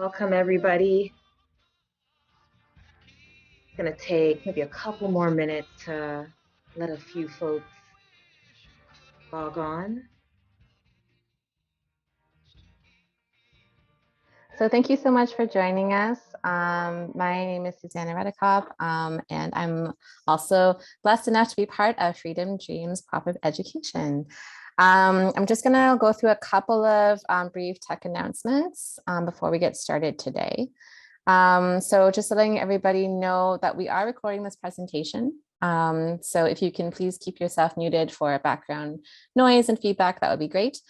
Welcome, everybody. It's going to take maybe a couple more minutes to let a few folks log on. So thank you so much for joining us. My name is Susanna Redekop, and I'm also blessed enough to be part of Freedom Dreams Cooperative Education. I'm just going to go through a couple of brief tech announcements before we get started today. So just letting everybody know that we are recording this presentation. So if you can please keep yourself muted for background noise and feedback, that would be great.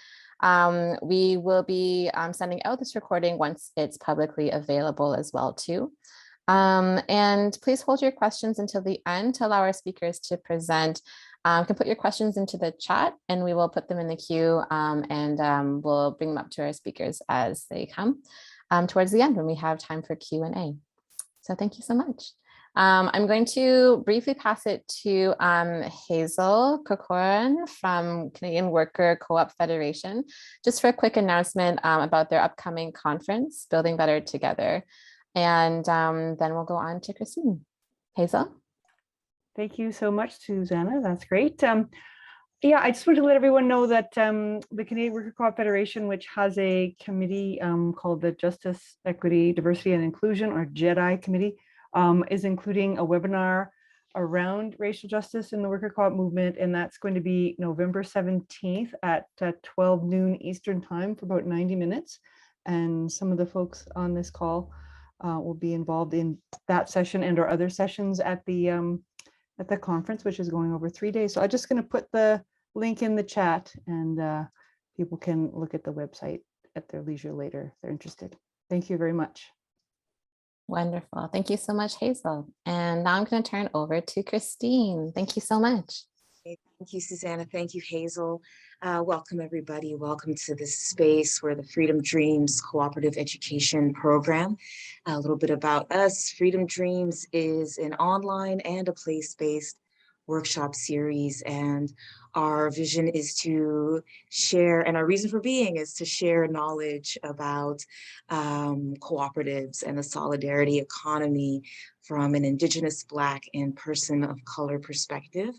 We will be sending out this recording once it's publicly available as well too. And please hold your questions until the end to allow our speakers to present. You can put your questions into the chat and we will put them in the queue and we'll bring them up to our speakers as they come towards the end when we have time for Q&A. So thank you so much. I'm going to briefly pass it to Hazel Corcoran from Canadian Worker Co-op Federation, just for a quick announcement about their upcoming conference, Building Better Together. And then we'll go on to Christine. Hazel? Thank you so much, Susanna. That's great. Yeah, I just want to let everyone know that the Canadian Worker Co-op Federation, which has a committee called the Justice, Equity, Diversity and Inclusion, or JEDI committee, is including a webinar around racial justice in the worker co-op movement, and that's going to be November 17th at 12 noon Eastern time for about 90 minutes. And some of the folks on this call will be involved in that session and or other sessions at the conference, which is going over 3 days. So I'm just going to put the link in the chat, and people can look at the website at their leisure later if they're interested. Thank you very much. Wonderful. Thank you so much, Hazel. And now I'm going to turn over to Christine. Thank you so much. Thank you, Susanna. Thank you, Hazel. Welcome, everybody. Welcome to this space where the Freedom Dreams Cooperative Education Program. A little bit about us. Freedom Dreams is an online and a place-based workshop series, and our vision is to share, and our reason for being is to share knowledge about cooperatives and the solidarity economy from an Indigenous, Black, and person of color perspective.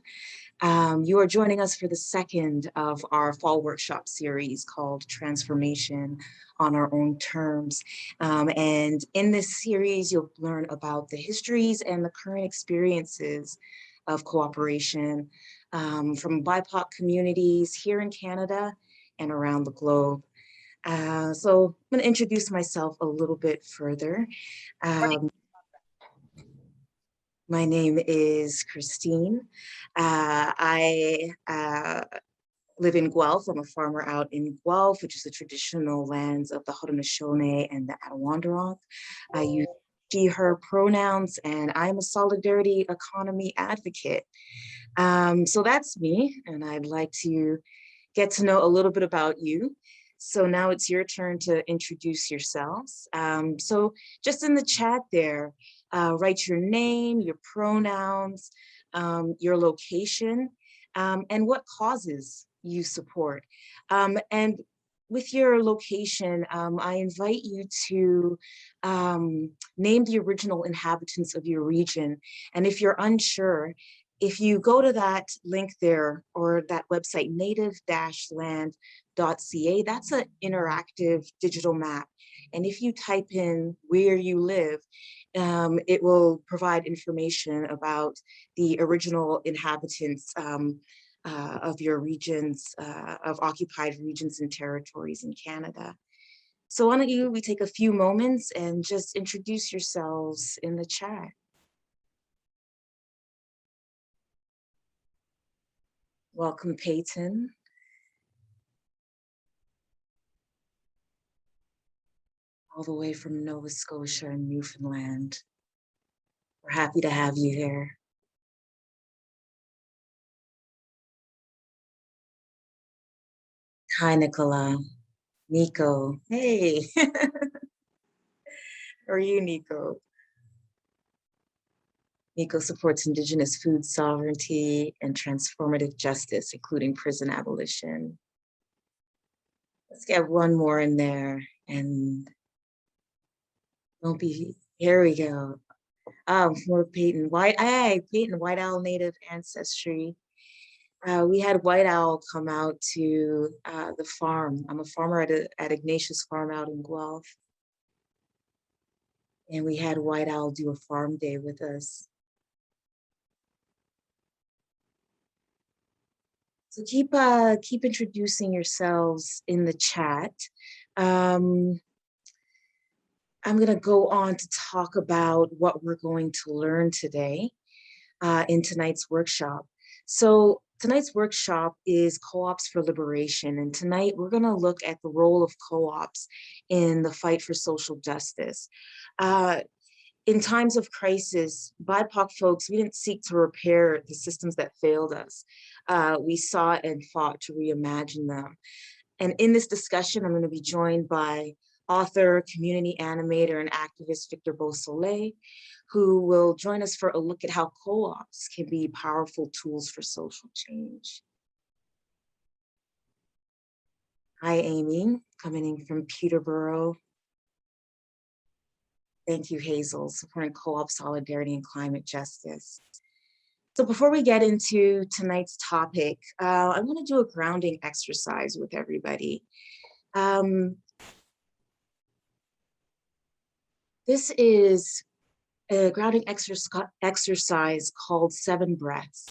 You are joining us for the second of our fall workshop series called Transformation on Our Own Terms. And in this series, you'll learn about the histories and the current experiences of cooperation from BIPOC communities here in Canada and around the globe. So I'm going to introduce myself a little bit further. My name is Christine. I live in Guelph. I'm a farmer out in Guelph, which is the traditional lands of the Haudenosaunee and the Attawandaron. I use she, her pronouns, and I'm a solidarity economy advocate. So that's me, and I'd like to get to know a little bit about you. So now it's your turn to introduce yourselves. So just in the chat there, write your name, your pronouns, your location, and what causes you support. And with your location, I invite you to name the original inhabitants of your region. And if you're unsure, if you go to that link there or that website, native-land.ca, that's an interactive digital map. And if you type in where you live, it will provide information about the original inhabitants of your regions, of occupied regions and territories in Canada. So why don't we take a few moments and just introduce yourselves in the chat. Welcome, Peyton. All the way from Nova Scotia and Newfoundland. We're happy to have you here. Hi, Nicola. Nico, hey. How are you, Nico? Nico supports Indigenous food sovereignty and transformative justice, including prison abolition. Let's get one more in there. And Don't be, here we go. For Peyton, Peyton, White Owl Native Ancestry. We had White Owl come out to the farm. I'm a farmer at Ignatius Farm out in Guelph. And we had White Owl do a farm day with us. So keep introducing yourselves in the chat. I'm gonna go on to talk about what we're going to learn today in tonight's workshop. So tonight's workshop is Co-ops for Liberation. And tonight we're gonna look at the role of co-ops in the fight for social justice. In times of crisis, BIPOC folks, we didn't seek to repair the systems that failed us. We sought and fought to reimagine them. And in this discussion, I'm going to be joined by author, community animator, and activist Victor Beausoleil, who will join us for a look at how co-ops can be powerful tools for social change. Hi, Amy, coming in from Peterborough. Thank you, Hazel, supporting co-op solidarity and climate justice. So before we get into tonight's topic, I want to do a grounding exercise with everybody. This is a grounding exercise called 7 Breaths,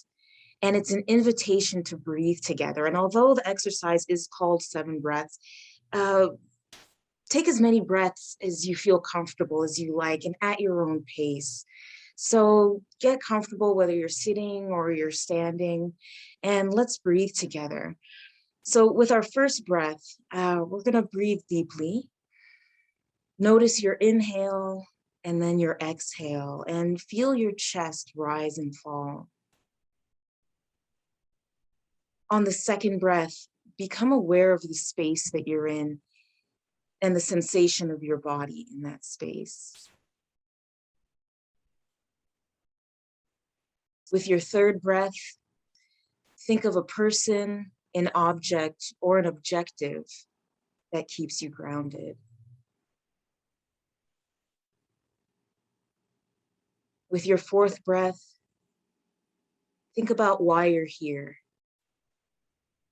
and it's an invitation to breathe together. And although the exercise is called 7 Breaths, take as many breaths as you feel comfortable, as you like, and at your own pace. So get comfortable whether you're sitting or you're standing, and let's breathe together. So with our first breath, we're gonna breathe deeply. Notice your inhale and then your exhale, and feel your chest rise and fall. On the second breath, become aware of the space that you're in and the sensation of your body in that space. With your third breath, think of a person, an object, or an objective that keeps you grounded. With your fourth breath, think about why you're here.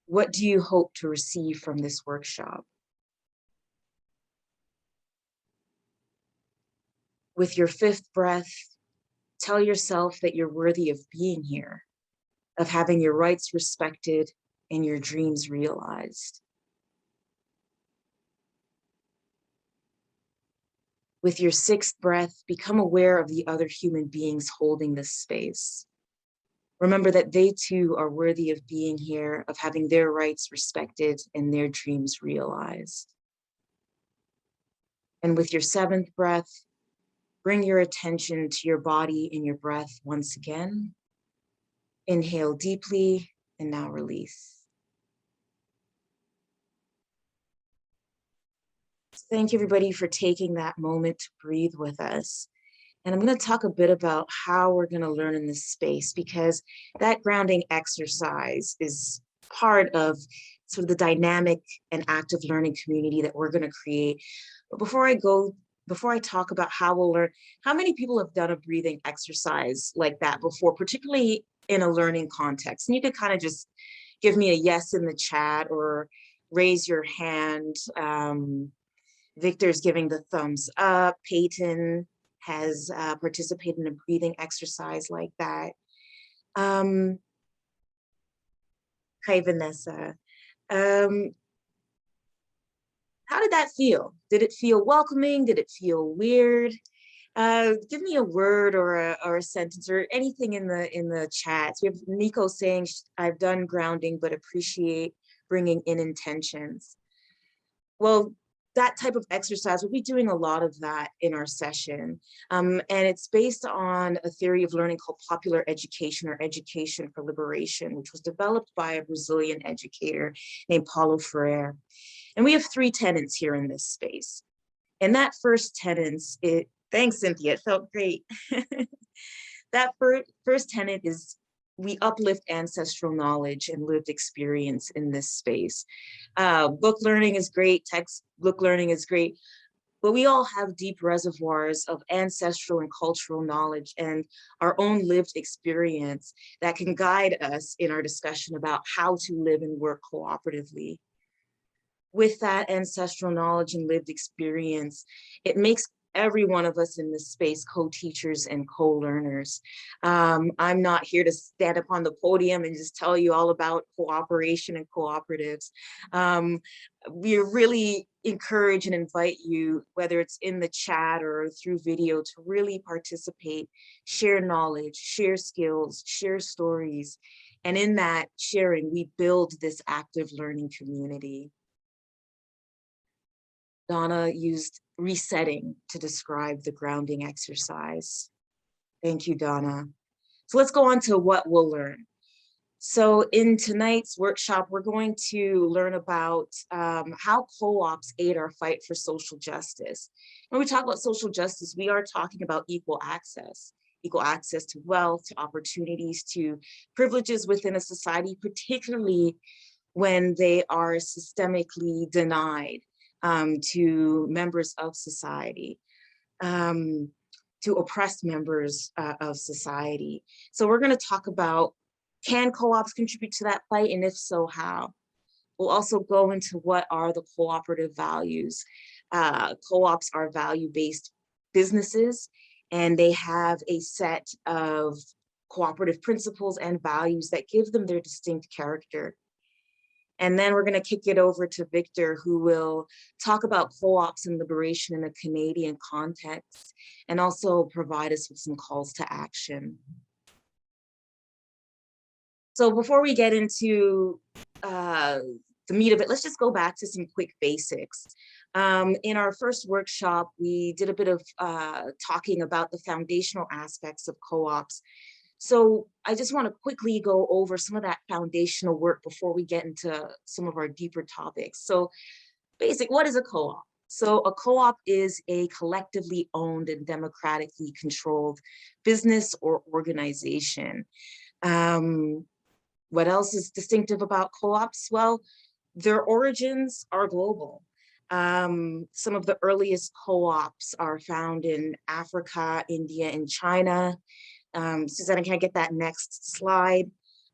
What do you hope to receive from this workshop? With your fifth breath, tell yourself that you're worthy of being here, of having your rights respected and your dreams realized. With your sixth breath, become aware of the other human beings holding this space. Remember that they too are worthy of being here, of having their rights respected and their dreams realized. And with your seventh breath, bring your attention to your body and your breath once again. Inhale deeply and now release. So thank you everybody for taking that moment to breathe with us. And I'm going to talk a bit about how we're going to learn in this space, because that grounding exercise is part of sort of the dynamic and active learning community that we're going to create. But before I talk about how we'll learn, how many people have done a breathing exercise like that before, particularly in a learning context? And you could kind of just give me a yes in the chat or raise your hand. Victor's giving the thumbs up. Peyton has participated in a breathing exercise like that. Hi, Vanessa. How did that feel? Did it feel welcoming? Did it feel weird? Give me a word or a sentence or anything in the chat. We have Nico saying, I've done grounding, but appreciate bringing in intentions. Well, that type of exercise, we'll be doing a lot of that in our session. And it's based on a theory of learning called popular education, or education for liberation, which was developed by a Brazilian educator named Paulo Freire. And we have 3 tenets here in this space. And that first tenet, thanks, Cynthia, it felt great. That first tenet is we uplift ancestral knowledge and lived experience in this space. Book learning is great, textbook learning is great, But we all have deep reservoirs of ancestral and cultural knowledge and our own lived experience that can guide us in our discussion about how to live and work cooperatively. With that ancestral knowledge and lived experience, it makes every one of us in this space co-teachers and co-learners. I'm not here to stand up on the podium and just tell you all about cooperation and cooperatives. We really encourage and invite you, whether it's in the chat or through video, to really participate, share knowledge, share skills, share stories. And in that sharing, we build this active learning community. Donna used resetting to describe the grounding exercise. Thank you, Donna. So let's go on to what we'll learn. So in tonight's workshop, we're going to learn about how co-ops aid our fight for social justice. When we talk about social justice, we are talking about equal access to wealth, to opportunities, to privileges within a society, particularly when they are systemically denied to members of society, to oppressed members of society. So we're going to talk about, can co-ops contribute to that fight, and if so, how? We'll also go into what are the cooperative values. Co-ops are value-based businesses, and they have a set of cooperative principles and values that give them their distinct character. And then we're going to kick it over to Victor, who will talk about co-ops and liberation in a Canadian context, and also provide us with some calls to action. So before we get into the meat of it, let's just go back to some quick basics. In our first workshop, we did a bit of talking about the foundational aspects of co-ops. So I just want to quickly go over some of that foundational work before we get into some of our deeper topics. So what is a co-op? So a co-op is a collectively owned and democratically controlled business or organization. What else is distinctive about co-ops? Well, their origins are global. Some of the earliest co-ops are found in Africa, India, and China. Susanna, can I get that next slide?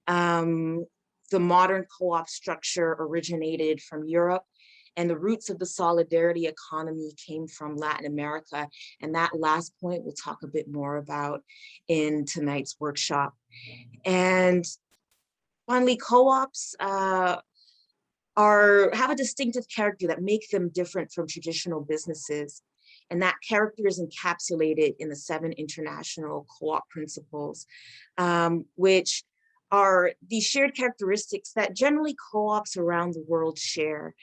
The modern co-op structure originated from Europe, and the roots of the solidarity economy came from Latin America. And that last point we'll talk a bit more about in tonight's workshop. And finally, co-ops have a distinctive character that make them different from traditional businesses. And that character is encapsulated in the 7 international co-op principles, which are these shared characteristics that generally co-ops around the world share.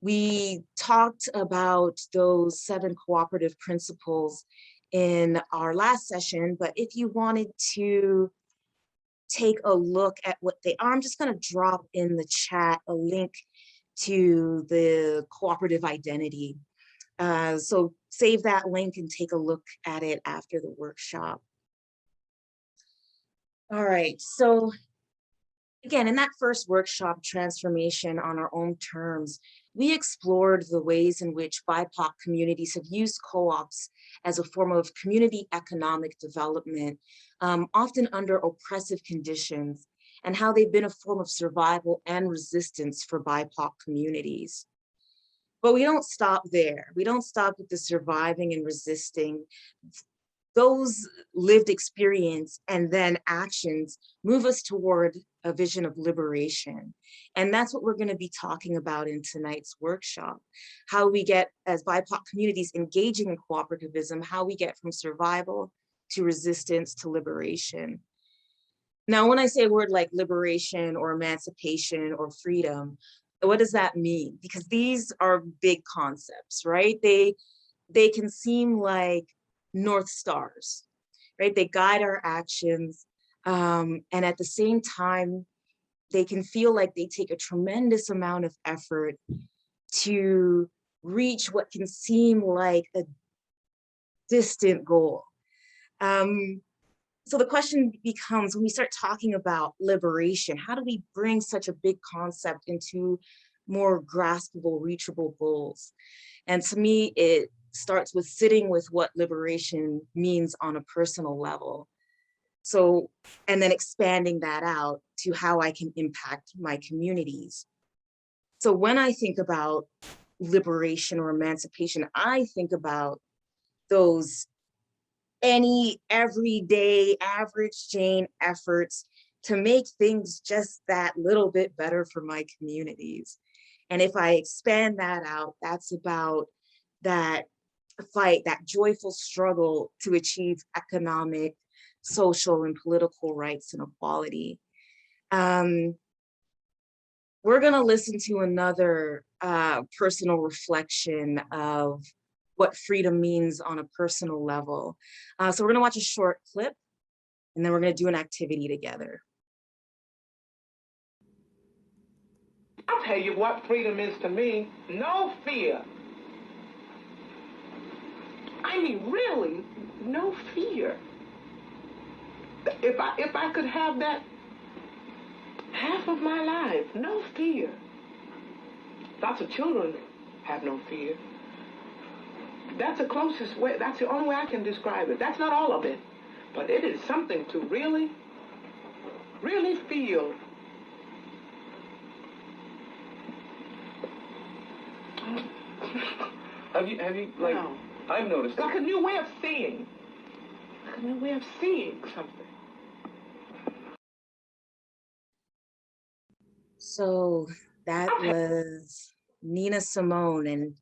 We talked about those 7 cooperative principles in our last session, but if you wanted to take a look at what they are, I'm just going to drop in the chat a link to the cooperative identity. So save that link and take a look at it after the workshop. All right, so again, in that first workshop, Transformation on Our Own Terms, we explored the ways in which BIPOC communities have used co-ops as a form of community economic development, often under oppressive conditions, and how they've been a form of survival and resistance for BIPOC communities. But we don't stop there. We don't stop with the surviving and resisting. Those lived experience and then actions move us toward a vision of liberation. And that's what we're going to be talking about in tonight's workshop. How we get, as BIPOC communities engaging in cooperativism, how we get from survival to resistance to liberation. Now, when I say a word like liberation or emancipation or freedom, what does that mean? Because these are big concepts, right? They can seem like North Stars, right? They guide our actions. And at the same time, they can feel like they take a tremendous amount of effort to reach what can seem like a distant goal. So the question becomes, when we start talking about liberation, how do we bring such a big concept into more graspable, reachable goals? And to me, starts with sitting with what liberation means on a personal level. So, and then expanding that out to how I can impact my communities. So when I think about liberation or emancipation, I think about those everyday average Jane efforts to make things just that little bit better for my communities. And if I expand that out, that's about that fight, that joyful struggle to achieve economic, social, and political rights and equality. We're gonna listen to another personal reflection of what freedom means on a personal level. So we're gonna watch a short clip, and then we're gonna do an activity together. I'll tell you what freedom is to me. No fear. I mean, really, no fear. If I could have that half of my life, no fear. Lots of children have no fear. That's the closest way, that's the only way I can describe it. That's not all of it, but it is something to really, really feel. Have you like, no. I've noticed. Like a new way of seeing. Like a new way of seeing something. So that was Nina Simone. And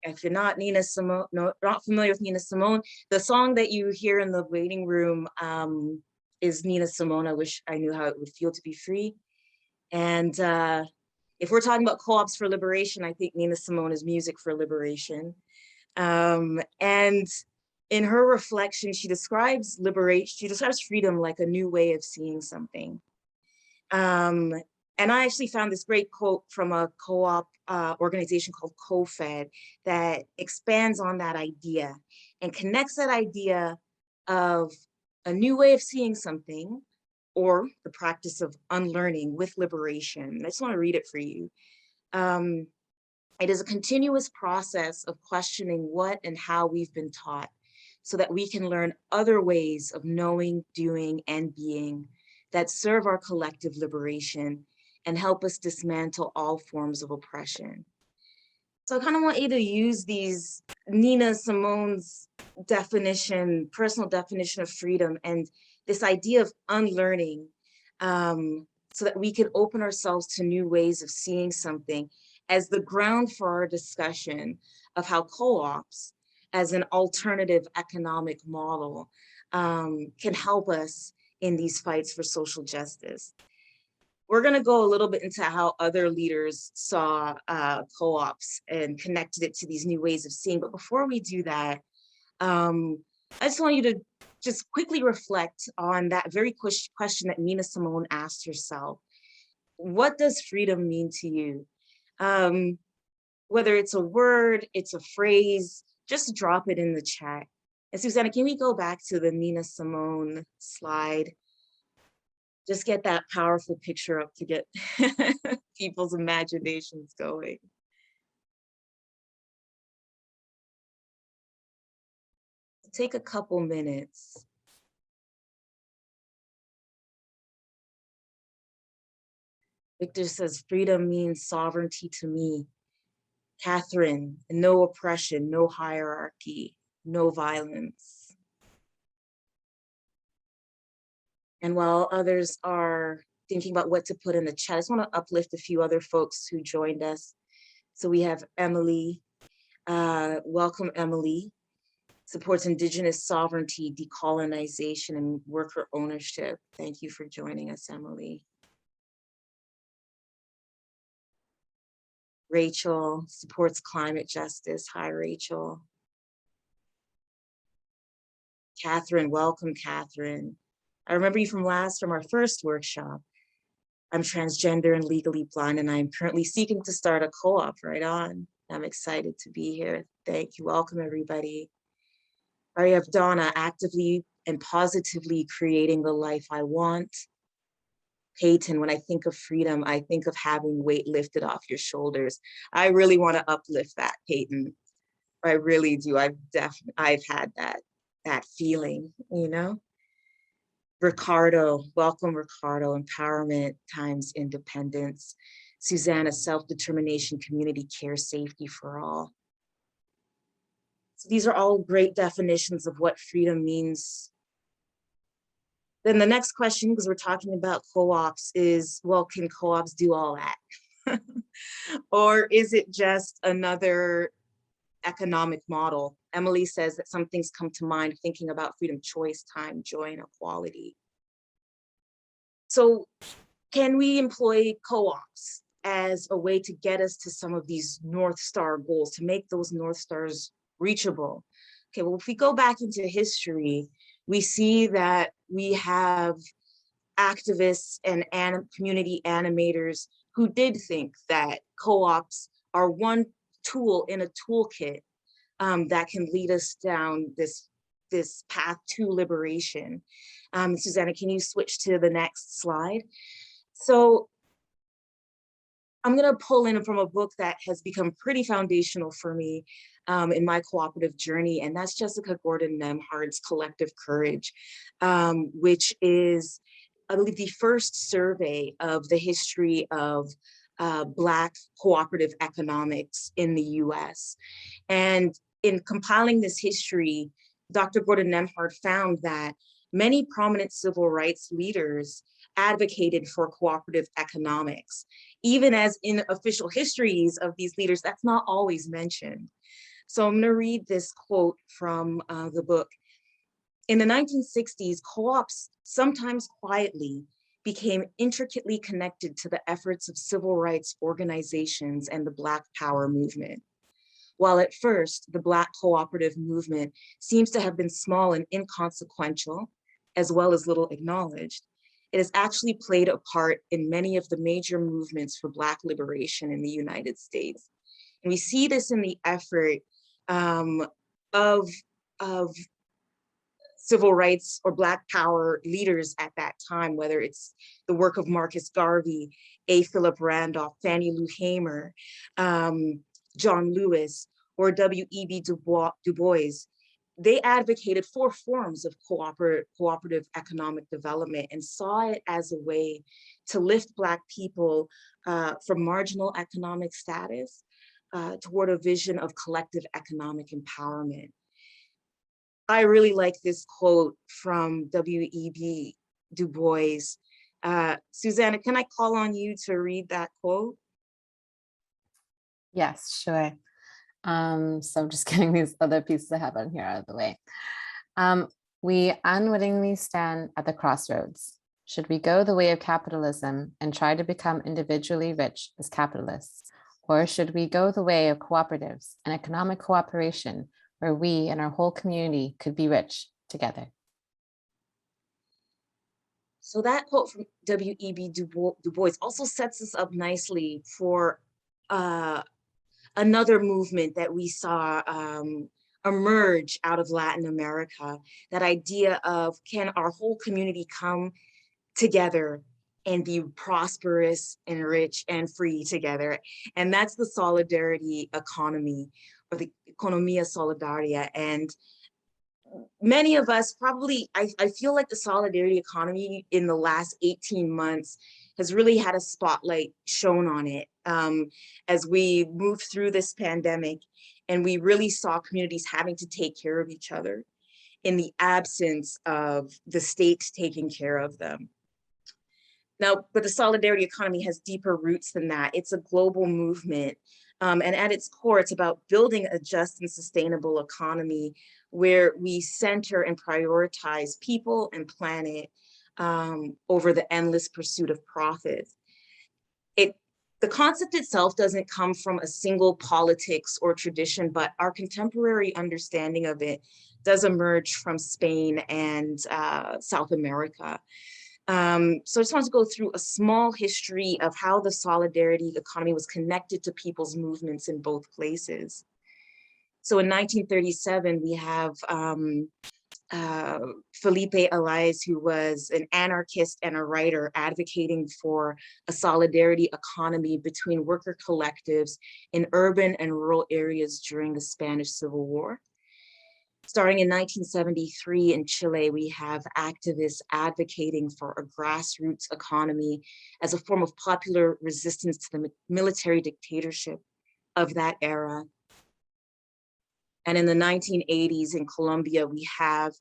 if you're not not familiar with Nina Simone, the song that you hear in the waiting room is Nina Simone. I wish I knew how it would feel to be free. And if we're talking about co-ops for liberation, I think Nina Simone is music for liberation. And in her reflection, she describes freedom like a new way of seeing something. And I actually found this great quote from a co-op organization called CoFed that expands on that idea and connects that idea of a new way of seeing something or the practice of unlearning with liberation. I just want to read it for you. It is a continuous process of questioning what and how we've been taught so that we can learn other ways of knowing, doing, and being that serve our collective liberation and help us dismantle all forms of oppression. So I kind of want you to use these Nina Simone's definition, personal definition of freedom, and this idea of unlearning so that we can open ourselves to new ways of seeing something as the ground for our discussion of how co-ops as an alternative economic model can help us in these fights for social justice. We're gonna go a little bit into how other leaders saw co-ops and connected it to these new ways of seeing. But before we do that, I just want you to just quickly reflect on that very question that Nina Simone asked herself. What does freedom mean to you? Whether it's a word, it's a phrase, just drop it in the chat. And Susanna, can we go back to the Nina Simone slide? Just get that powerful picture up to get people's imaginations going. Take a couple minutes. Victor says, freedom means sovereignty to me. Catherine, no oppression, no hierarchy, no violence. And while others are thinking about what to put in the chat, I just want to uplift a few other folks who joined us. So we have Emily. Welcome, Emily. Supports Indigenous sovereignty, decolonization, and worker ownership. Thank you for joining us, Emily. Rachel supports climate justice. Hi, Rachel. Catherine, welcome, Catherine. I remember you from our first workshop. I'm transgender and legally blind, and I'm currently seeking to start a co-op. Right on. I'm excited to be here. Thank you. Welcome, everybody. I have Donna, actively and positively creating the life I want. Peyton, when I think of freedom, I think of having weight lifted off your shoulders. I really want to uplift that, Peyton. I really do. I've had that feeling, you know. Ricardo, welcome Ricardo, empowerment times independence. Susanna, self-determination, community care, safety for all. So these are all great definitions of what freedom means. Then the next question, because we're talking about co-ops, is, well, can co-ops do all that? Or is it just another economic model? Emily says that some things come to mind thinking about freedom, choice, time, joy, and equality. So can we employ co-ops as a way to get us to some of these North Star goals, to make those North Stars reachable? Okay, well, if we go back into history, we see that we have activists and community animators who did think that co-ops are one tool in a toolkit that can lead us down this path to liberation. Susanna, can you switch to the next slide? So I'm going to pull in from a book that has become pretty foundational for me in my cooperative journey, and that's Jessica Gordon Nemhard's Collective Courage, which is, I believe, the first survey of the history of Black cooperative economics in the US. And in compiling this history, Dr. Gordon Nemhard found that many prominent civil rights leaders advocated for cooperative economics, even as in official histories of these leaders, that's not always mentioned. So I'm gonna read this quote from the book. In the 1960s, co-ops, sometimes quietly, became intricately connected to the efforts of civil rights organizations and the Black Power movement. While at first, the Black cooperative movement seems to have been small and inconsequential, as well as little acknowledged, it has actually played a part in many of the major movements for Black liberation in the United States. And we see this in the effort of civil rights or Black power leaders at that time, whether it's the work of Marcus Garvey, A. Philip Randolph, Fannie Lou Hamer, John Lewis, or W.E.B. Du Bois. They advocated for forms of cooperative economic development and saw it as a way to lift Black people from marginal economic status toward a vision of collective economic empowerment. I really like this quote from W.E.B. Du Bois. Susanna, can I call on you to read that quote? Yes, sure. So I'm just getting these other pieces I have on here out of the way. We unwittingly stand at the crossroads. Should we go the way of capitalism and try to become individually rich as capitalists? Or should we go the way of cooperatives and economic cooperation where we and our whole community could be rich together? So that quote from W.E.B. Du Bois also sets us up nicely for another movement that we saw emerge out of Latin America, that idea of, can our whole community come together and be prosperous and rich and free together? And that's the solidarity economy, or the economia solidaria. And many of us probably, I feel like the solidarity economy in the last 18 months has really had a spotlight shown on it as we moved through this pandemic, and we really saw communities having to take care of each other in the absence of the state taking care of them. Now, but the solidarity economy has deeper roots than that. It's a global movement. And at its core, it's about building a just and sustainable economy where we center and prioritize people and planet over the endless pursuit of profit. The concept itself doesn't come from a single politics or tradition, but our contemporary understanding of it does emerge from Spain and South America. So I just wanted to go through a small history of how the solidarity economy was connected to people's movements in both places. So in 1937, we have Felipe Elias, who was an anarchist and a writer advocating for a solidarity economy between worker collectives in urban and rural areas during the Spanish Civil War. Starting in 1973 in Chile, we have activists advocating for a grassroots economy as a form of popular resistance to the military dictatorship of that era. And in the 1980s in Colombia, we have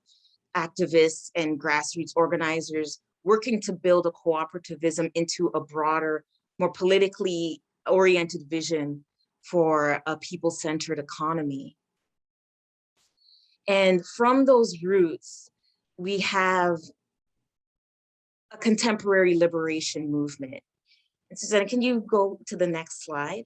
activists and grassroots organizers working to build a cooperativism into a broader, more politically oriented vision for a people-centered economy. And from those roots, we have a contemporary liberation movement. And Susanna, can you go to the next slide?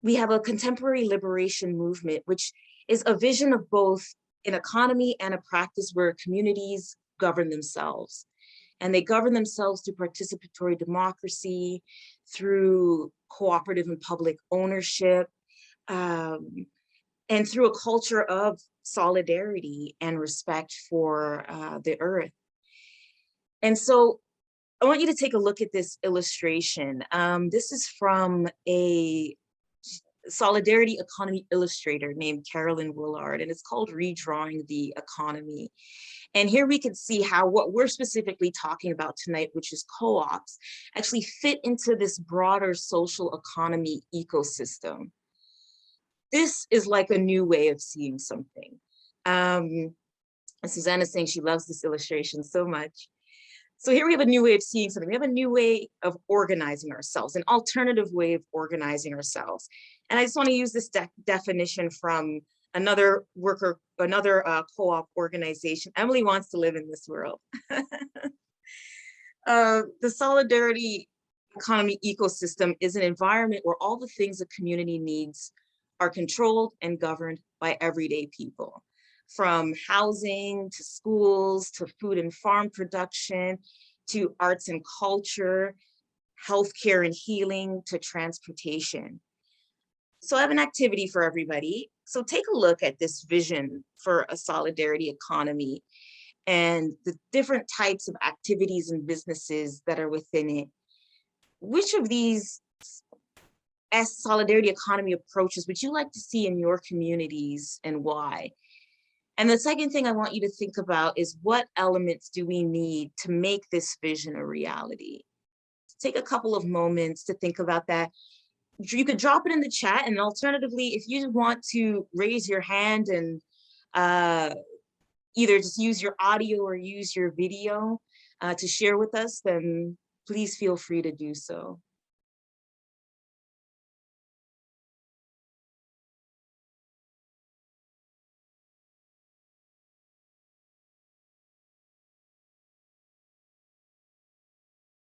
We have a contemporary liberation movement, which is a vision of both an economy and a practice where communities govern themselves. And they govern themselves through participatory democracy, through cooperative and public ownership, and through a culture of solidarity and respect for the earth. And so I want you to take a look at this illustration. This is from a solidarity economy illustrator named Carolyn Willard, and it's called Redrawing the Economy. And here we can see how what we're specifically talking about tonight, which is co-ops, actually fit into this broader social economy ecosystem. This is like a new way of seeing something. And Susanna's saying she loves this illustration so much. So here we have a new way of seeing something. We have a new way of organizing ourselves, an alternative way of organizing ourselves. And I just want to use this definition from another co-op organization. Emily wants to live in this world. The solidarity economy ecosystem is an environment where all the things a community needs are controlled and governed by everyday people. From housing to schools, to food and farm production, to arts and culture, healthcare and healing, to transportation. So I have an activity for everybody. So take a look at this vision for a solidarity economy and the different types of activities and businesses that are within it. Which of these solidarity economy approaches would you like to see in your communities and why? And the second thing I want you to think about is what elements do we need to make this vision a reality? Take a couple of moments to think about that. You could drop it in the chat, and alternatively, if you want to raise your hand and either just use your audio or use your video to share with us, then please feel free to do so.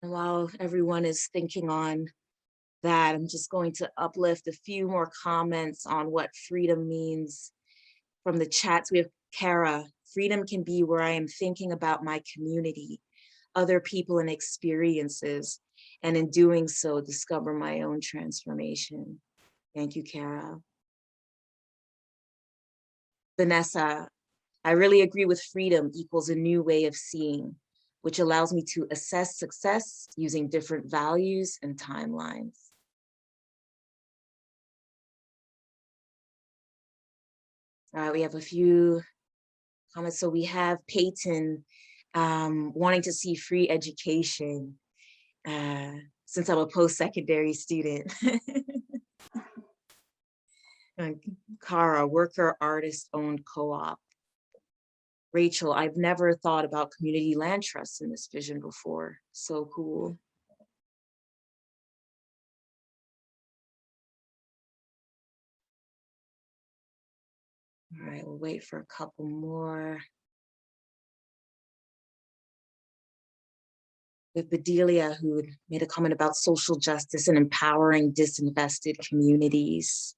And while everyone is thinking on that, I'm just going to uplift a few more comments on what freedom means from the chats. We have Kara, freedom can be where I am thinking about my community, other people and experiences, and in doing so, discover my own transformation. Thank you, Kara. Vanessa, I really agree with freedom equals a new way of seeing, which allows me to assess success using different values and timelines. All right, we have a few comments. So we have Peyton wanting to see free education since I'm a post-secondary student. Cara, worker artist owned co-op. Rachel, I've never thought about community land trusts in this vision before. So cool. All right, we'll wait for a couple more. With Bedelia, who made a comment about social justice and empowering disinvested communities.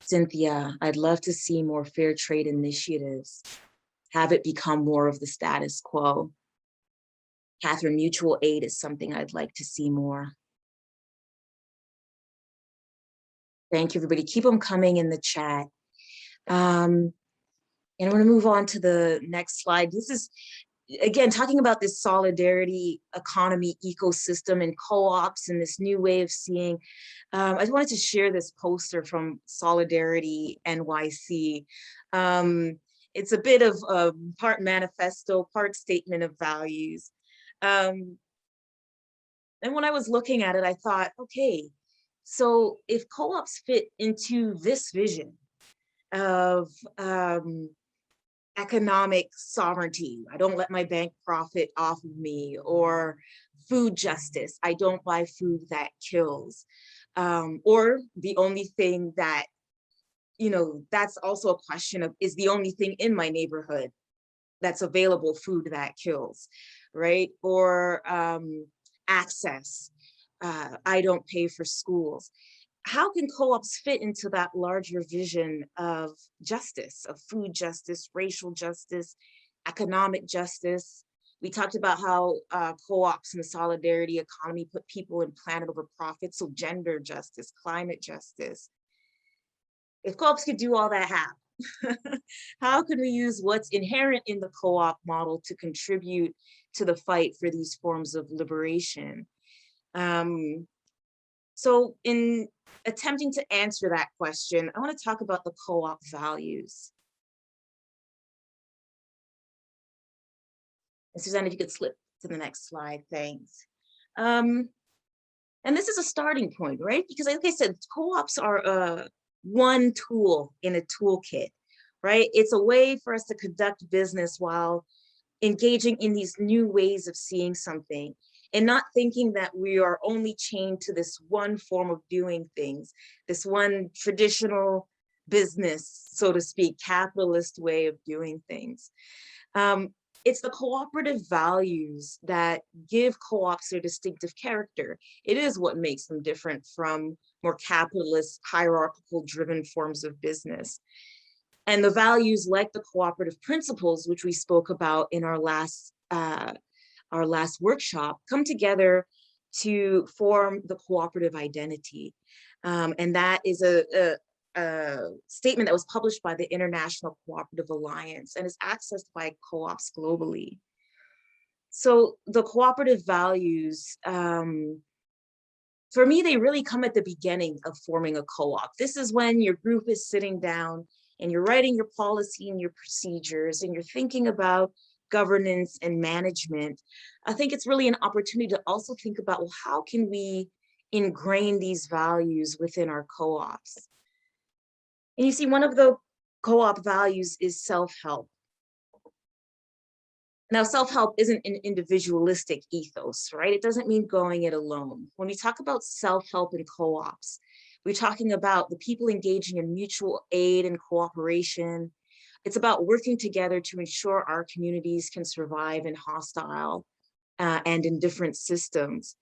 Cynthia, I'd love to see more fair trade initiatives, have it become more of the status quo. Catherine, mutual aid is something I'd like to see more. Thank you, everybody. Keep them coming in the chat. And I'm going to move on to the next slide. This is, again, talking about this solidarity economy ecosystem and co-ops and this new way of seeing. I just wanted to share this poster from Solidarity NYC. It's a bit of a part manifesto, part statement of values. And when I was looking at it, I thought, okay, so if co-ops fit into this vision of economic sovereignty, I don't let my bank profit off of me, or food justice, I don't buy food that kills, or the only thing that, you know, that's also a question of, is the only thing in my neighborhood that's available food that kills, right? Or access, I don't pay for schools. How can co-ops fit into that larger vision of justice, of food justice, racial justice, economic justice? We talked about how co-ops and the solidarity economy put people and planet over profit, so gender justice, climate justice. If co-ops could do all that, how can we use what's inherent in the co-op model to contribute to the fight for these forms of liberation? So in attempting to answer that question, I want to talk about the co-op values. And Suzanne, if you could slip to the next slide, thanks. And this is a starting point, right? Because like I said, co-ops are one tool in a toolkit, right? It's a way for us to conduct business while engaging in these new ways of seeing something, and not thinking that we are only chained to this one form of doing things, this one traditional business, so to speak, capitalist way of doing things. It's the cooperative values that give co-ops their distinctive character. It is what makes them different from more capitalist, hierarchical driven forms of business. And the values like the cooperative principles, which we spoke about in our last workshop, come together to form the cooperative identity. And that is a statement that was published by the International Cooperative Alliance and is accessed by co-ops globally. So the cooperative values, for me, they really come at the beginning of forming a co-op. This is when your group is sitting down and you're writing your policy and your procedures and you're thinking about governance and management. I think it's really an opportunity to also think about, well, how can we ingrain these values within our co-ops? And you see, one of the co-op values is self-help. Now, self-help isn't an individualistic ethos, right? It doesn't mean going it alone. When we talk about self-help in co-ops, we're talking about the people engaging in mutual aid and cooperation. It's about working together to ensure our communities can survive in hostile and in different systems.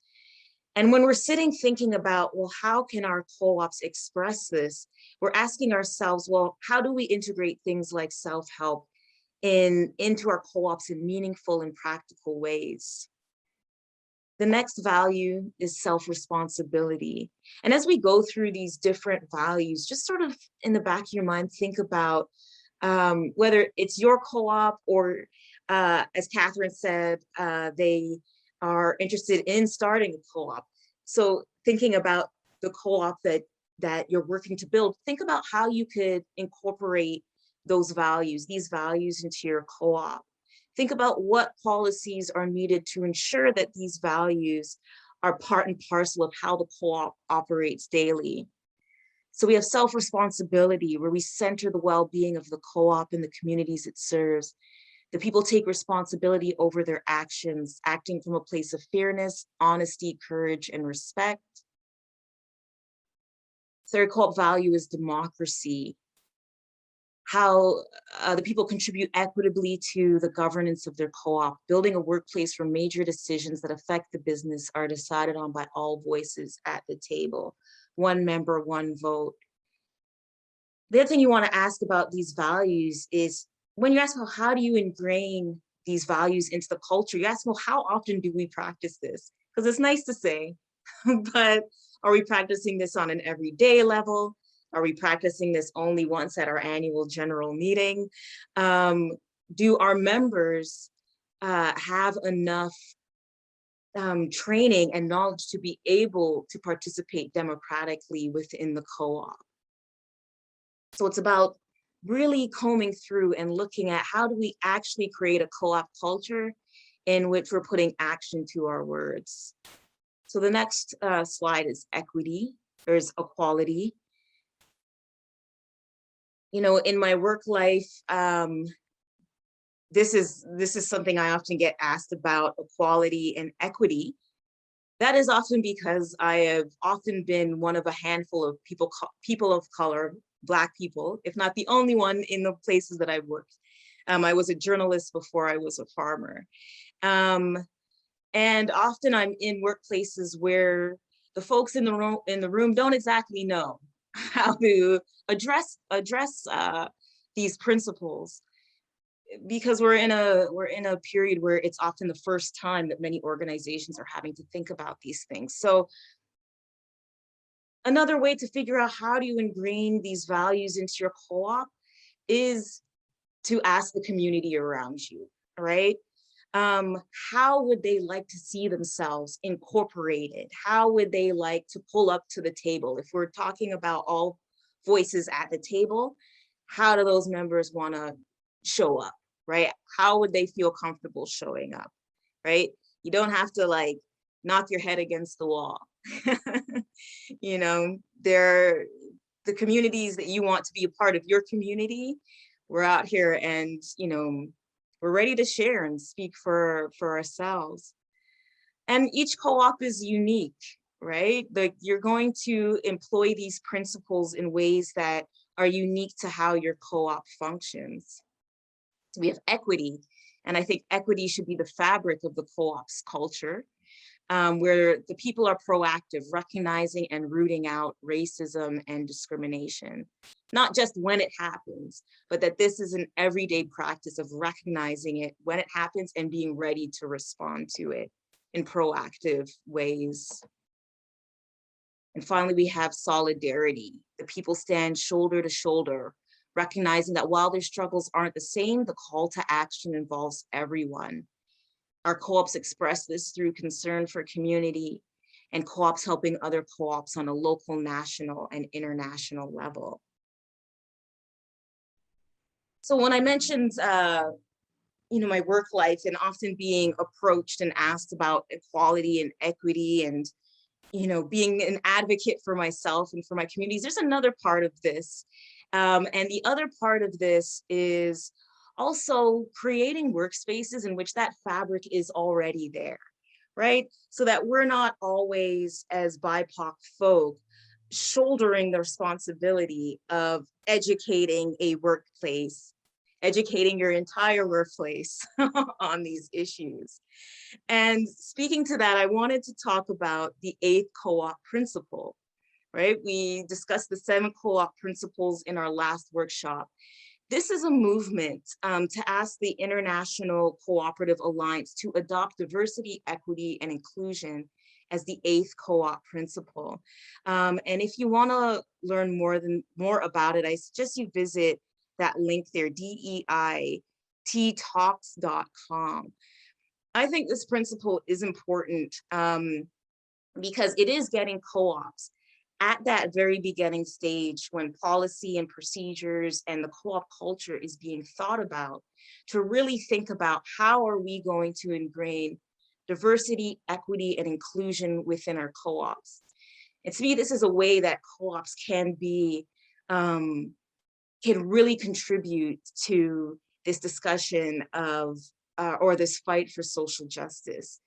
And when we're sitting thinking about, well, how can our co-ops express this? We're asking ourselves, well, how do we integrate things like self-help into our co-ops in meaningful and practical ways? The next value is self-responsibility. And as we go through these different values, just sort of in the back of your mind, think about whether it's your co-op or, as Catherine said, they are interested in starting a co-op. So thinking about the co-op that you're working to build, think about how you could incorporate those values, these values into your co-op. Think about what policies are needed to ensure that these values are part and parcel of how the co-op operates daily. So we have self-responsibility, where we center the well-being of the co-op and the communities it serves. The people take responsibility over their actions, acting from a place of fairness, honesty, courage, and respect. Third co-op value is democracy. How the people contribute equitably to the governance of their co-op, building a workplace where major decisions that affect the business are decided on by all voices at the table. One member, one vote. The other thing you want to ask about these values is, when you ask, well, how do you ingrain these values into the culture? You ask, well, how often do we practice this? Because it's nice to say, but are we practicing this on an everyday level? Are we practicing this only once at our annual general meeting? Do our members have enough training and knowledge to be able to participate democratically within the co-op? So it's about really combing through and looking at how do we actually create a co-op culture in which we're putting action to our words. So the next slide is equity, there's equality. You know, in my work life, this is something I often get asked about, equality and equity. That is often because I have often been one of a handful of people of color, Black people, if not the only one in the places that I've worked. I was a journalist before I was a farmer. And often I'm in workplaces where the folks in the room don't exactly know how to address these principles, because we're in a period where it's often the first time that many organizations are having to think about these things. So another way to figure out how do you ingrain these values into your co-op is to ask the community around you, right? How would they like to see themselves incorporated? How would they like to pull up to the table? If we're talking about all voices at the table, how do those members want to show up, right? How would they feel comfortable showing up, right? You don't have to like knock your head against the wall. You know, they're the communities that you want to be a part of your community. We're out here and, you know, we're ready to share and speak for ourselves. And each co-op is unique, right? Like you're going to employ these principles in ways that are unique to how your co-op functions. So we have equity, and I think equity should be the fabric of the co-op's culture, where the people are proactive, recognizing and rooting out racism and discrimination, not just when it happens, but that this is an everyday practice of recognizing it when it happens and being ready to respond to it in proactive ways. And finally, we have solidarity. The people stand shoulder to shoulder, recognizing that while their struggles aren't the same, the call to action involves everyone. Our co-ops express this through concern for community and co-ops helping other co-ops on a local, national, and international level. So when I mentioned, you know, my work life and often being approached and asked about equality and equity and, you know, being an advocate for myself and for my communities, there's another part of this. And the other part of this is also creating workspaces in which that fabric is already there, right? So that we're not always, as BIPOC folk, shouldering the responsibility of educating a workplace, educating your entire workplace on these issues. And speaking to that, I wanted to talk about the 8th co-op principle, right? We discussed the 7 co-op principles in our last workshop. This is a movement to ask the International Cooperative Alliance to adopt diversity, equity, and inclusion as the 8th co-op principle. And if you want to learn more about it, I suggest you visit that link there, deittalks.com. I think this principle is important because it is getting co-ops at that very beginning stage when policy and procedures and the co-op culture is being thought about, to really think about how are we going to ingrain diversity, equity, and inclusion within our co-ops. And to me, this is a way that co-ops can be, can really contribute to this discussion of, or this fight for social justice.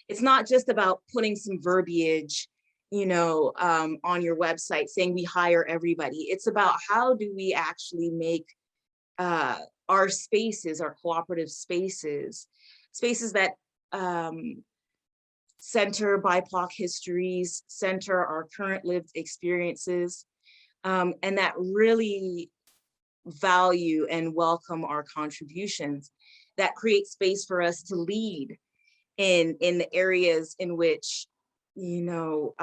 It's not just about putting some verbiage, you know, on your website saying we hire everybody. It's about how do we actually make our spaces, our cooperative spaces, spaces that center BIPOC histories, center our current lived experiences, and that really value and welcome our contributions, that create space for us to lead in the areas in which, you know,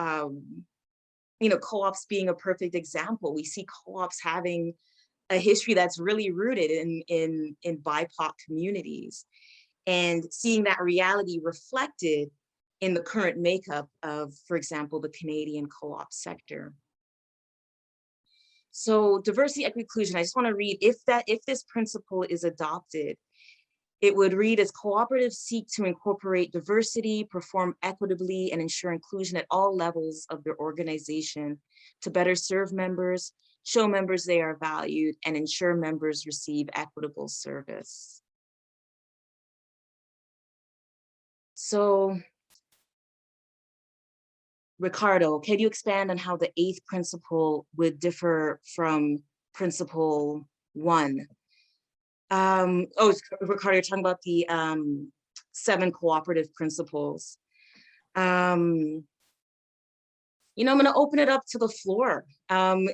co-ops being a perfect example. We see co-ops having a history that's really rooted in BIPOC communities, and seeing that reality reflected in the current makeup of, for example, the Canadian co-op sector. So diversity, equity, inclusion, I just want to read, if this principle is adopted, it would read as cooperatives seek to incorporate diversity, perform equitably, and ensure inclusion at all levels of their organization to better serve members, show members they are valued, and ensure members receive equitable service. So, Ricardo, can you expand on how the 8th principle would differ from principle 1? Ricardo, you're talking about the 7 cooperative principles. I'm going to open it up to the floor.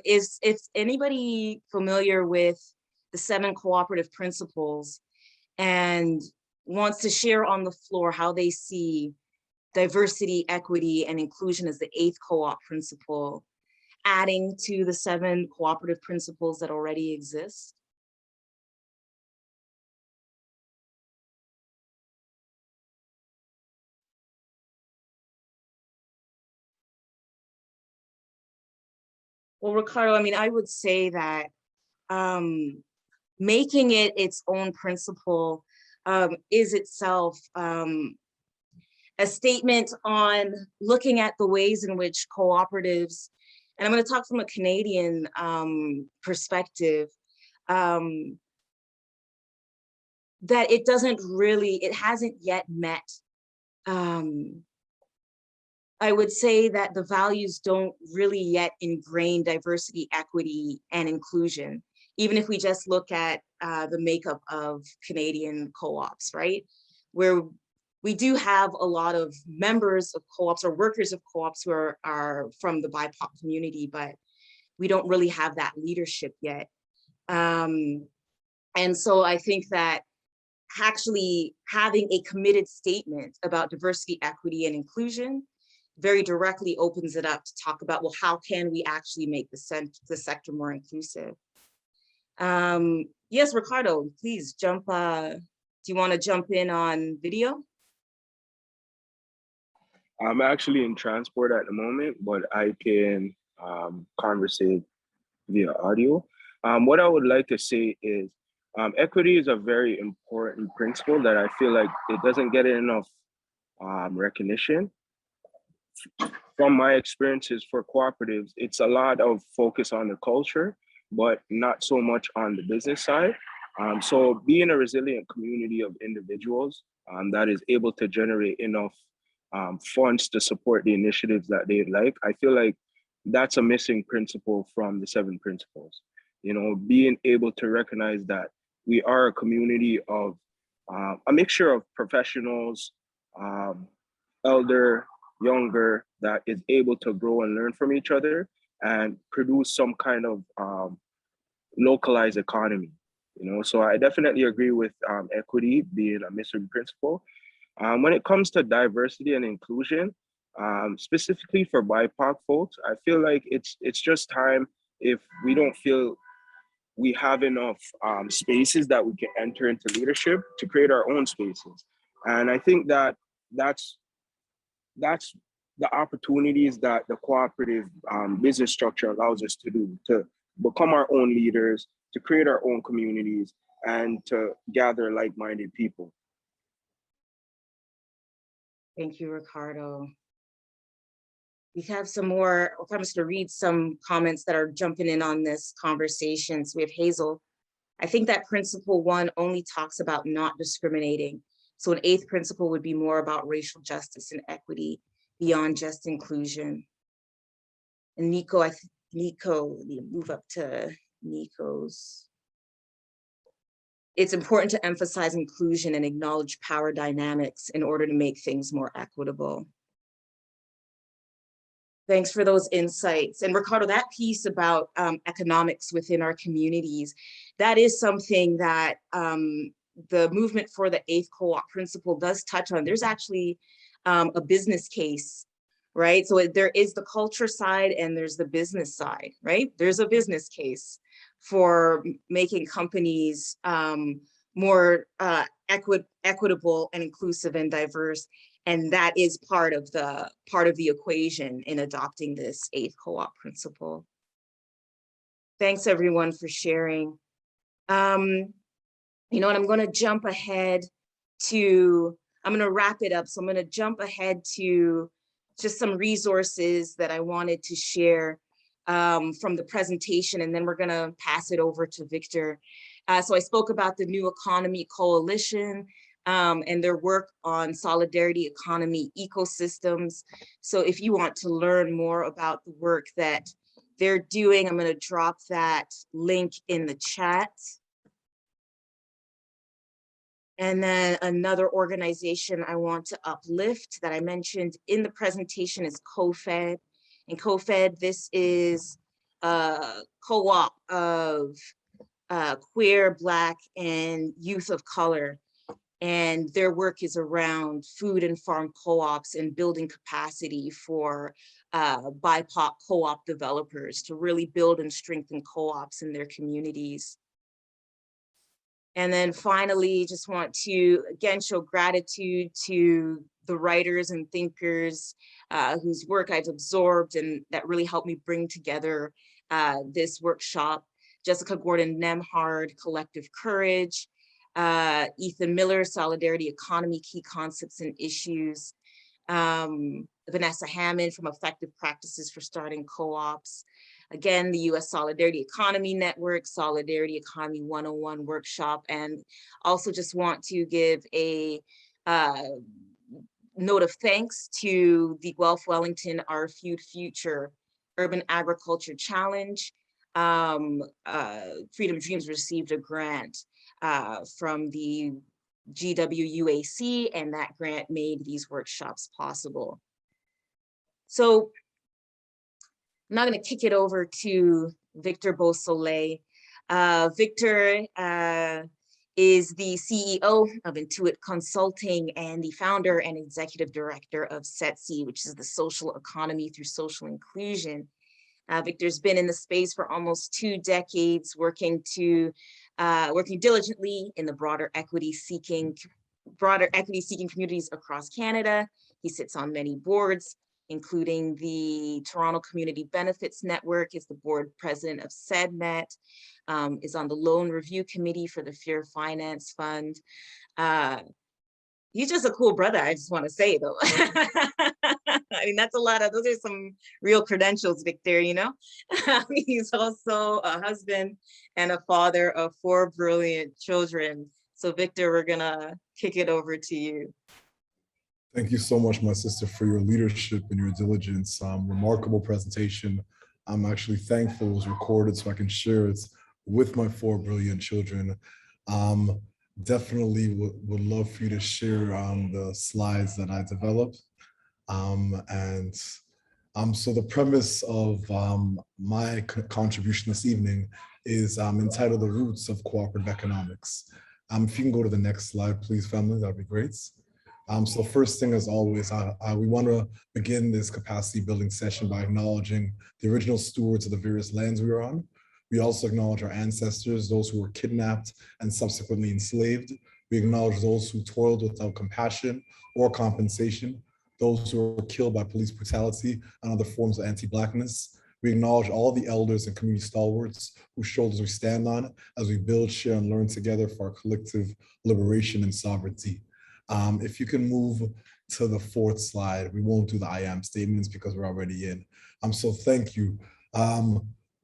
Is anybody familiar with the 7 cooperative principles and wants to share on the floor how they see diversity, equity, and inclusion as the 8th co-op principle, adding to the 7 cooperative principles that already exist? Well, Ricardo, I would say that making it its own principle is itself a statement on looking at the ways in which cooperatives, and I'm going to talk from a Canadian perspective, that it hasn't yet met. I would say that the values don't really yet ingrain diversity, equity, and inclusion, even if we just look at the makeup of Canadian co-ops, right? Where we do have a lot of members of co-ops or workers of co-ops who are from the BIPOC community, but we don't really have that leadership yet. And so I think that actually having a committed statement about diversity, equity, and inclusion very directly opens it up to talk about, well, how can we actually make the sector more inclusive? Yes, Ricardo, please jump. Do you want to jump in on video? I'm actually in transport at the moment, but I can conversate via audio. What I would like to say is equity is a very important principle that I feel like it doesn't get enough recognition. From my experiences for cooperatives, it's a lot of focus on the culture, but not so much on the business side. So being a resilient community of individuals that is able to generate enough funds to support the initiatives that they'd like, I feel like that's a missing principle from the 7 principles. Being able to recognize that we are a community of a mixture of professionals, elder, younger, that is able to grow and learn from each other and produce some kind of localized economy. So I definitely agree with equity being a missing principle. When it comes to diversity and inclusion, specifically for BIPOC folks, I feel like it's just time, if we don't feel we have enough spaces that we can enter into leadership, to create our own spaces. And I think that that's the opportunities that the cooperative business structure allows us to do, to become our own leaders, to create our own communities, and to gather like-minded people. Thank you, Ricardo. We have some more. I'm just going to read some comments that are jumping in on this conversation. So we have Hazel. I think that principle 1 only talks about not discriminating. So an 8th principle would be more about racial justice and equity beyond just inclusion. And Nico, let me move up to Nico's. It's important to emphasize inclusion and acknowledge power dynamics in order to make things more equitable. Thanks for those insights. And Ricardo, that piece about economics within our communities, that is something that the movement for the 8th co-op principle does touch on. There's actually a business case right? So there is the culture side and there's the business side, right? There's a business case for making companies more equitable and inclusive and diverse. And that is part of the equation in adopting this 8th co-op principle. Thanks everyone for sharing. You know what, I'm gonna jump ahead to, I'm gonna wrap it up. So I'm gonna jump ahead to just some resources that I wanted to share from the presentation, and then we're gonna pass it over to Victor. So I spoke about the New Economy Coalition and their work on solidarity economy ecosystems. So if you want to learn more about the work that they're doing, I'm gonna drop that link in the chat. And then another organization I want to uplift that I mentioned in the presentation is CoFed. And CoFed, this is a co-op of queer, Black, and youth of color. And their work is around food and farm co-ops and building capacity for BIPOC co-op developers to really build and strengthen co-ops in their communities. And then finally, just want to, again, show gratitude to the writers and thinkers whose work I've absorbed and that really helped me bring together this workshop. Jessica Gordon-Nemhard, Collective Courage, Ethan Miller, Solidarity Economy, Key Concepts and Issues, Vanessa Hammond from Effective Practices for Starting Co-ops. Again, the US Solidarity Economy Network, Solidarity Economy 101 workshop, and also just want to give a note of thanks to the Guelph Wellington Our Feud Future Urban Agriculture Challenge. Freedom Dreams received a grant from the GWUAC, and that grant made these workshops possible. So I'm now going to kick it over to Victor Beausoleil. Victor is the CEO of Intuit Consulting and the founder and executive director of SETSI, which is the social economy through social inclusion. Victor's been in the space for almost 2 decades, working diligently in the broader equity-seeking communities across Canada. He sits on many boards, including the Toronto Community Benefits Network, is the board president of SEDNet, is on the Loan Review Committee for the Fair Finance Fund. He's just a cool brother, I just want to say, though. I mean, that's a lot of, those are some real credentials, Victor, you know? He's also a husband and a father of 4 brilliant children. So Victor, we're gonna kick it over to you. Thank you so much, my sister, for your leadership and your diligence. Remarkable presentation. I'm actually thankful it was recorded so I can share it with my 4 brilliant children. Definitely would love for you to share the slides that I developed. So the premise of my contribution this evening is entitled The Roots of Cooperative Economics. If you can go to the next slide, please, family, that'd be great. So first thing, as always, we want to begin this capacity building session by acknowledging the original stewards of the various lands we are on. We also acknowledge our ancestors, those who were kidnapped and subsequently enslaved. We acknowledge those who toiled without compassion or compensation, those who were killed by police brutality and other forms of anti-Blackness. We acknowledge all the elders and community stalwarts whose shoulders we stand on as we build, share, and learn together for our collective liberation and sovereignty. If you can move to the 4th slide, we won't do the I am statements because we're already in. So thank you.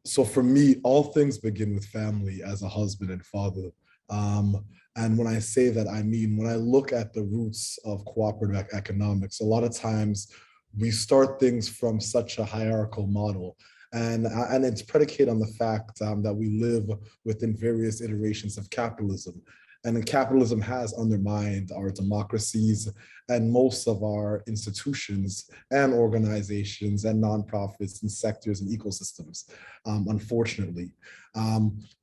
So for me, all things begin with family as a husband and father. And when I say that, I mean, when I look at the roots of cooperative economics, a lot of times we start things from such a hierarchical model. And it's predicated on the fact that we live within various iterations of capitalism. And capitalism has undermined our democracies and most of our institutions and organizations and nonprofits and sectors and ecosystems, unfortunately.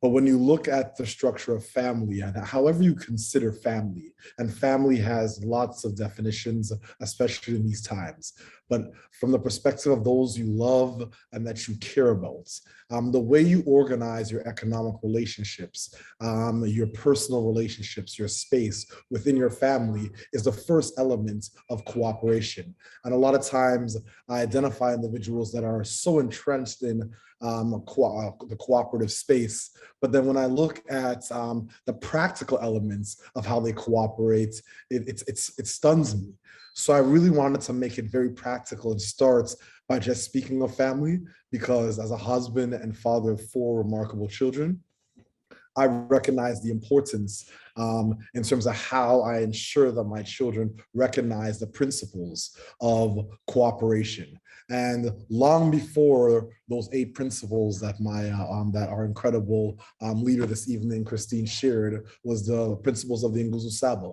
But when you look at the structure of family and however you consider family, and family has lots of definitions, especially in these times, but from the perspective of those you love and that you care about, the way you organize your economic relationships, your personal relationships, your space within your family is the first element of cooperation. And a lot of times I identify individuals that are so entrenched in the cooperative space. But then when I look at the practical elements of how they cooperate, it stuns me. So I really wanted to make it very practical and start by just speaking of family, because as a husband and father of 4 remarkable children, I recognize the importance in terms of how I ensure that my children recognize the principles of cooperation. And long before those 8 principles that that our incredible leader this evening, Christine, shared, was the principles of the Nguzo Saba.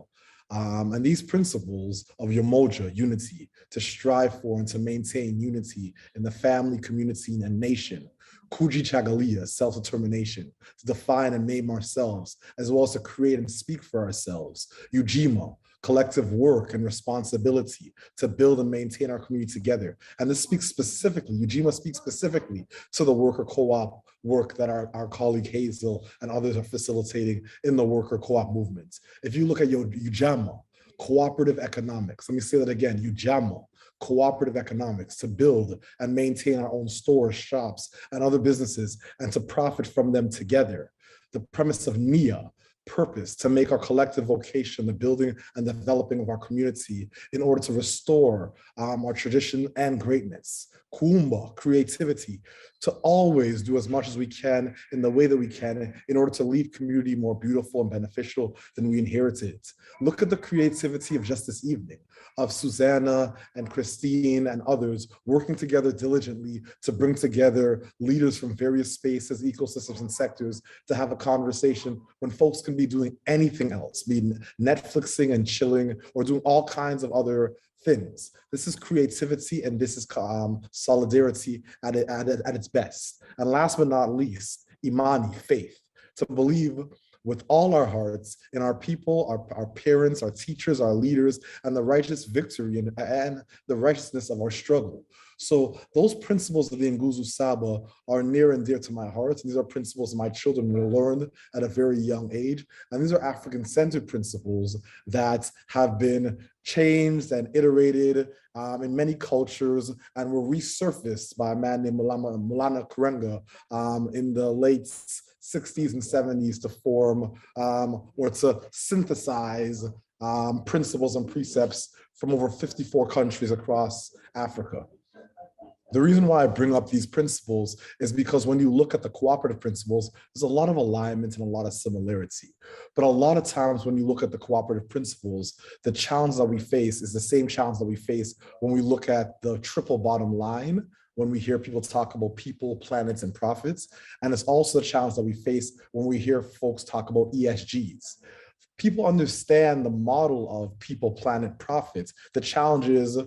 And these principles of Umoja, unity, to strive for and to maintain unity in the family, community, and nation. Kuji Chagalia, self-determination, to define and name ourselves, as well as to create and speak for ourselves. Ujima, collective work and responsibility to build and maintain our community together. And this speaks specifically, Ujima speaks specifically to the worker co-op work that our colleague Hazel and others are facilitating in the worker co-op movement. If you look at Ujama, cooperative economics, let me say that again, Ujama, cooperative economics, to build and maintain our own stores, shops, and other businesses, and to profit from them together. The premise of NIA, purpose, to make our collective vocation the building and developing of our community in order to restore our tradition and greatness. Kuumba, creativity, to always do as much as we can in the way that we can in order to leave community more beautiful and beneficial than we inherited. Look at the creativity of just this evening, of Susanna and Christine and others working together diligently to bring together leaders from various spaces, ecosystems, and sectors to have a conversation when folks can be doing anything else, be Netflixing and chilling or doing all kinds of other things. This is creativity, and this is solidarity at its best. And last but not least, Imani, faith, to believe with all our hearts in our people, our parents, our teachers, our leaders, and the righteous victory and the righteousness of our struggle. So those principles of the Nguzo Saba are near and dear to my heart. These are principles my children will learn at a very young age. And these are African-centered principles that have been changed and iterated in many cultures and were resurfaced by a man named Mulana Karenga in the late 60s and 70s to form or to synthesize principles and precepts from over 54 countries across Africa. The reason why I bring up these principles is because when you look at the cooperative principles, there's a lot of alignment and a lot of similarity. But a lot of times when you look at the cooperative principles, the challenge that we face is the same challenge that we face when we look at the triple bottom line, when we hear people talk about people, planets, and profits. And it's also the challenge that we face when we hear folks talk about ESGs. People understand the model of people, planet, profits. The challenge is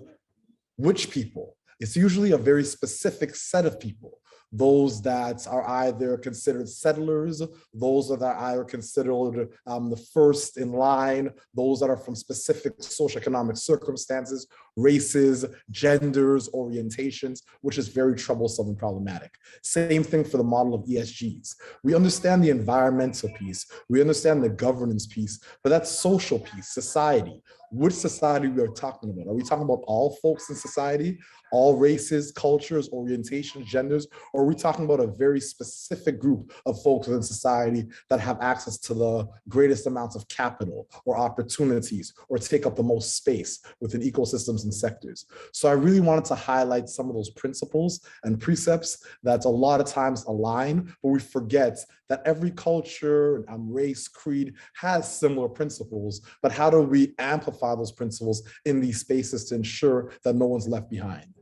which people? It's usually a very specific set of people. Those that are either considered settlers, those that are either considered the first in line, those that are from specific socioeconomic circumstances, races, genders, orientations, which is very troublesome and problematic. Same thing for the model of ESGs. We understand the environmental piece, we understand the governance piece, but that's social piece, society. Which society we are talking about? Are we talking about all folks in society, all races, cultures, orientations, genders, or are we talking about a very specific group of folks in society that have access to the greatest amounts of capital or opportunities or take up the most space within ecosystems and sectors? So I really wanted to highlight some of those principles and precepts that a lot of times align, but we forget that every culture, race, creed has similar principles, but how do we amplify those principles in these spaces to ensure that no one's left behind?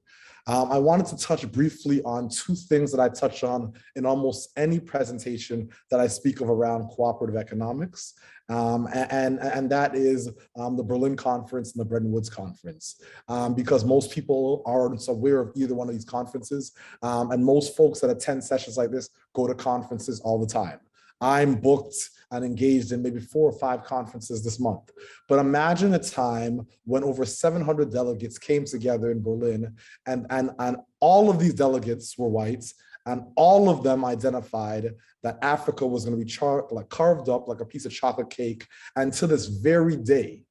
I wanted to touch briefly on 2 things that I touch on in almost any presentation that I speak of around cooperative economics. And that is the Berlin conference and the Bretton Woods conference, because most people aren't aware of either one of these conferences. And most folks that attend sessions like this go to conferences all the time. I'm booked and engaged in maybe 4 or 5 conferences this month. But imagine a time when over 700 delegates came together in Berlin, and all of these delegates were white, and all of them identified that Africa was going to be carved up like a piece of chocolate cake. And to this very day,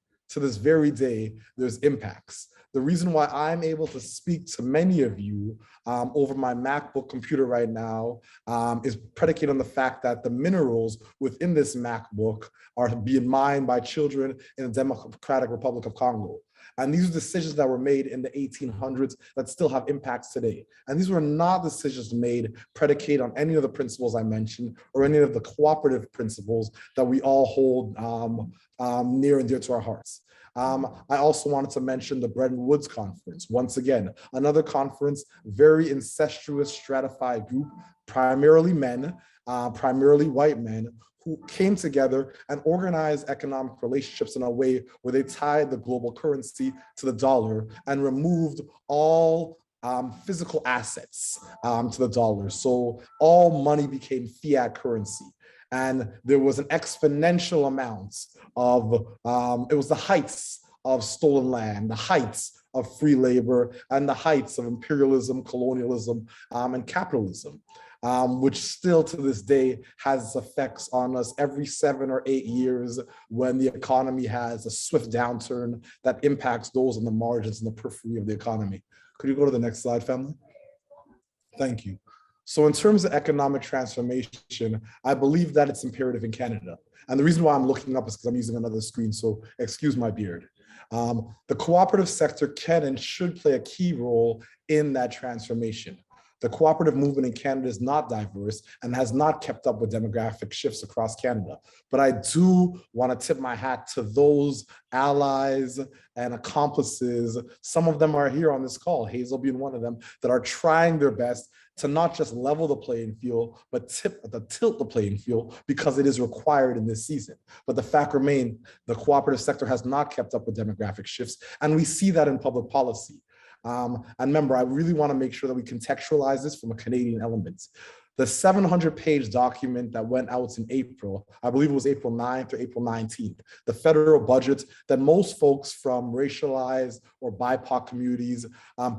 there's impacts. The reason why I'm able to speak to many of you over my MacBook computer right now is predicated on the fact that the minerals within this MacBook are being mined by children in the Democratic Republic of Congo. And these are decisions that were made in the 1800s that still have impacts today. And these were not decisions made predicated on any of the principles I mentioned or any of the cooperative principles that we all hold near and dear to our hearts. I also wanted to mention the Bretton Woods Conference. Once again, another conference, very incestuous, stratified group, primarily men, primarily white men, who came together and organized economic relationships in a way where they tied the global currency to the dollar and removed all physical assets to the dollar. So all money became fiat currency. And there was an exponential amount of, it was the heights of stolen land, the heights of free labor, and the heights of imperialism, colonialism, and capitalism, which still to this day has effects on us every 7 or 8 years when the economy has a swift downturn that impacts those on the margins and the periphery of the economy. Could you go to the next slide, family? Thank you. So in terms of economic transformation, I believe that it's imperative in Canada. And the reason why I'm looking up is because I'm using another screen, so excuse my beard. The cooperative sector can and should play a key role in that transformation. The cooperative movement in Canada is not diverse and has not kept up with demographic shifts across Canada. But I do want to tip my hat to those allies and accomplices. Some of them are here on this call, Hazel being one of them, that are trying their best to not just level the playing field, but tilt the playing field because it is required in this season. But the fact remains, the cooperative sector has not kept up with demographic shifts, and we see that in public policy. And remember, I really want to make sure that we contextualize this from a Canadian element. The 700-page document that went out in April, I believe it was April 9th or April 19th, the federal budget that most folks from racialized or BIPOC communities,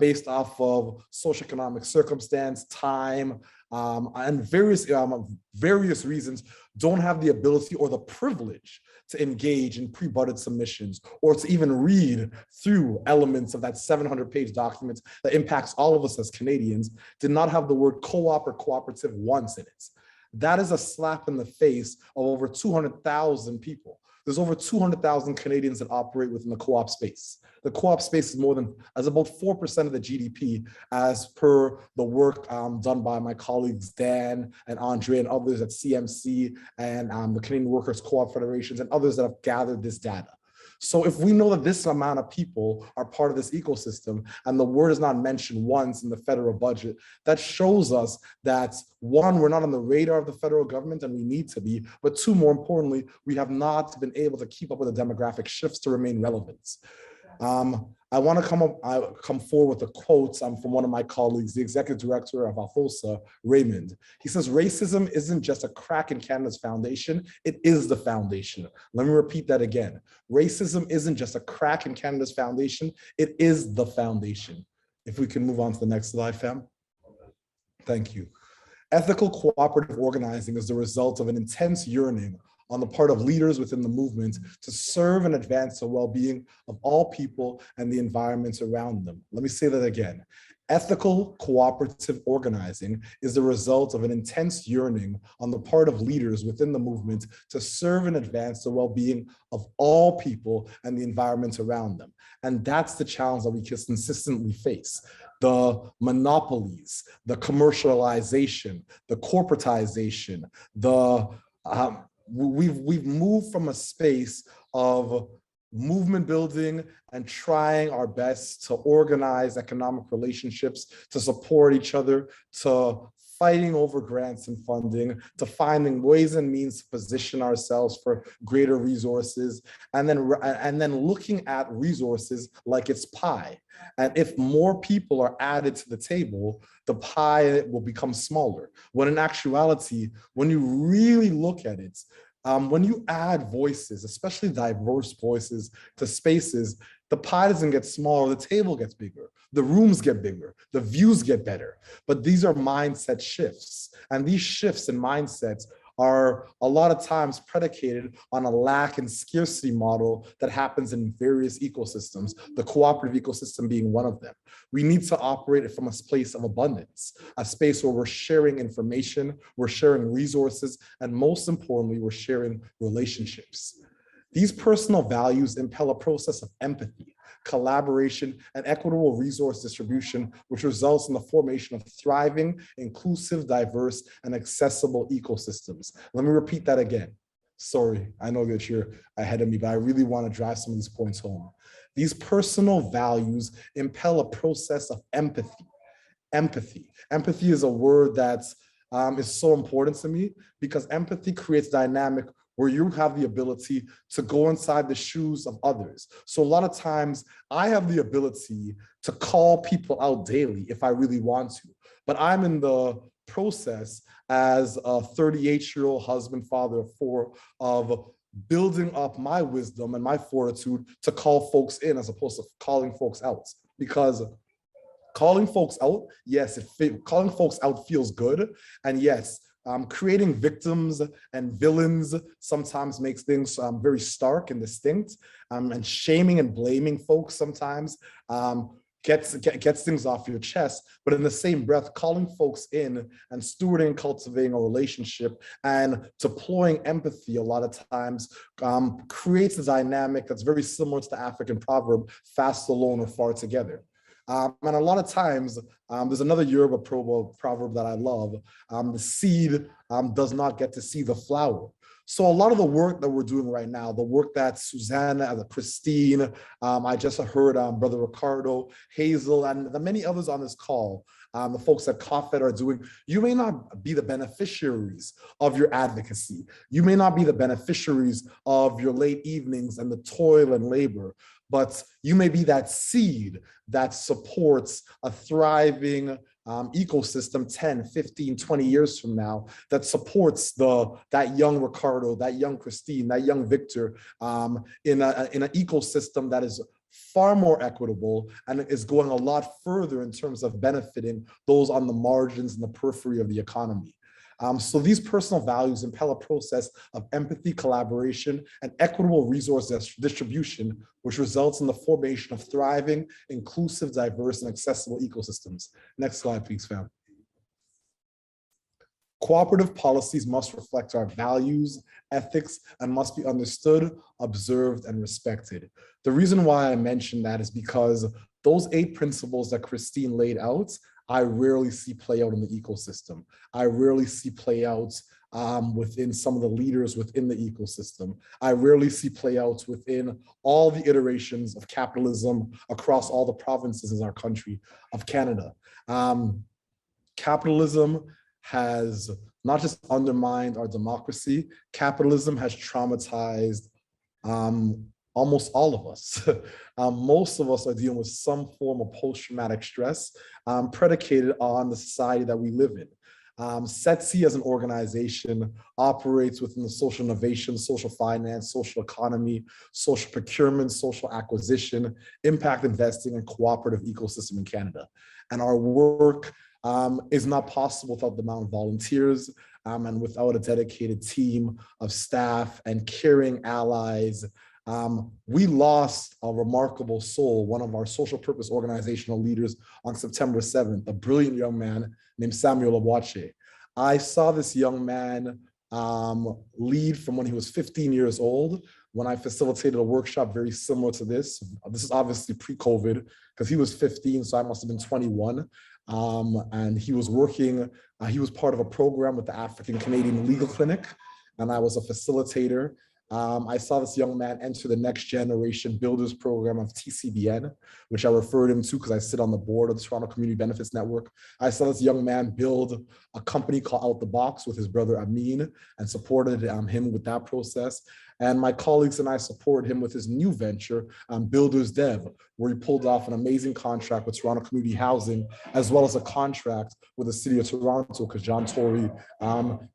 based off of socioeconomic circumstance, time, and various reasons, don't have the ability or the privilege to engage in pre-budget submissions or to even read through elements of that 700-page document that impacts all of us as Canadians, did not have the word co-op or cooperative once in it. That is a slap in the face of over 200,000 people. There's over 200,000 Canadians that operate within the co-op space. The co-op space is about 4% of the GDP as per the work done by my colleagues Dan and Andre and others at CMC and the Canadian Workers Co-op Federations and others that have gathered this data. So if we know that this amount of people are part of this ecosystem and the word is not mentioned once in the federal budget, that shows us that one, we're not on the radar of the federal government and we need to be, but two, more importantly, we have not been able to keep up with the demographic shifts to remain relevant. I want to come forward with a quote from one of my colleagues, the Executive Director of ALFOSA, Raymond. He says, racism isn't just a crack in Canada's foundation, it is the foundation. Let me repeat that again. Racism isn't just a crack in Canada's foundation, it is the foundation. If we can move on to the next slide, fam. Thank you. Ethical cooperative organizing is the result of an intense yearning on the part of leaders within the movement to serve and advance the well-being of all people and the environments around them. Let me say that again. Ethical cooperative organizing is the result of an intense yearning on the part of leaders within the movement to serve and advance the well-being of all people and the environments around them. And that's the challenge that we consistently face. The monopolies, the commercialization, the corporatization, we've moved from a space of movement building and trying our best to organize economic relationships, to support each other, to fighting over grants and funding, to finding ways and means to position ourselves for greater resources, and then looking at resources like it's pie. And if more people are added to the table, the pie will become smaller. When in actuality, when you really look at it, when you add voices, especially diverse voices to spaces, the pie doesn't get smaller, the table gets bigger, the rooms get bigger, the views get better. But these are mindset shifts. And these shifts in mindsets are a lot of times predicated on a lack and scarcity model that happens in various ecosystems, the cooperative ecosystem being one of them. We need to operate from a place of abundance, a space where we're sharing information, we're sharing resources, and most importantly, we're sharing relationships. These personal values impel a process of empathy, collaboration, and equitable resource distribution, which results in the formation of thriving, inclusive, diverse, and accessible ecosystems. Let me repeat that again. Sorry, I know that you're ahead of me, but I really want to drive some of these points home. These personal values impel a process of empathy. Empathy. Empathy is a word that is so important to me because empathy creates dynamic where you have the ability to go inside the shoes of others. So a lot of times I have the ability to call people out daily if I really want to, but I'm in the process as a 38-year-old husband, father of 4, of building up my wisdom and my fortitude to call folks in as opposed to calling folks out. Because calling folks out, yes, calling folks out feels good. And yes, creating victims and villains sometimes makes things very stark and distinct, and shaming and blaming folks sometimes gets things off your chest. But in the same breath, calling folks in and stewarding and cultivating a relationship and deploying empathy a lot of times creates a dynamic that's very similar to the African proverb, fast alone or far together. And a lot of times, there's another Yoruba proverb that I love. The seed does not get to see the flower. So a lot of the work that we're doing right now, the work that Susanna, Christine, I just heard Brother Ricardo, Hazel, and the many others on this call, the folks at CoFed are doing, you may not be the beneficiaries of your advocacy. You may not be the beneficiaries of your late evenings and the toil and labor, but you may be that seed that supports a thriving ecosystem 10, 15, 20 years from now that supports that young Ricardo, that young Christine, that young Victor in an ecosystem that is far more equitable and is going a lot further in terms of benefiting those on the margins and the periphery of the economy. So these personal values impel a process of empathy, collaboration, and equitable resource distribution, which results in the formation of thriving, inclusive, diverse, and accessible ecosystems. Next slide, please, fam. Cooperative policies must reflect our values, ethics, and must be understood, observed, and respected. The reason why I mentioned that is because those 8 principles that Christine laid out, I rarely see play out in the ecosystem. I rarely see play out within some of the leaders within the ecosystem. I rarely see play out within all the iterations of capitalism across all the provinces in our country of Canada. Capitalism has not just undermined our democracy, capitalism has traumatized almost all of us. Most of us are dealing with some form of post-traumatic stress predicated on the society that we live in. SETSI as an organization operates within the social innovation, social finance, social economy, social procurement, social acquisition, impact investing, and cooperative ecosystem in Canada. And our work is not possible without the amount of volunteers and without a dedicated team of staff and caring allies. We lost a remarkable soul, one of our social purpose organizational leaders on September 7th, a brilliant young man named Samuel Awache. I saw this young man lead from when he was 15 years old, when I facilitated a workshop very similar to this. This is obviously pre-COVID, because he was 15, so I must have been 21. And he was working, he was part of a program with the African Canadian Legal Clinic, and I was a facilitator. I saw this young man enter the Next Generation Builders Program of TCBN, which I referred him to because I sit on the board of the Toronto Community Benefits Network. I saw this young man build a company called Out the Box with his brother Amin and supported him with that process. And my colleagues and I support him with his new venture, Builders Dev, where he pulled off an amazing contract with Toronto Community Housing, as well as a contract with the City of Toronto, because John Tory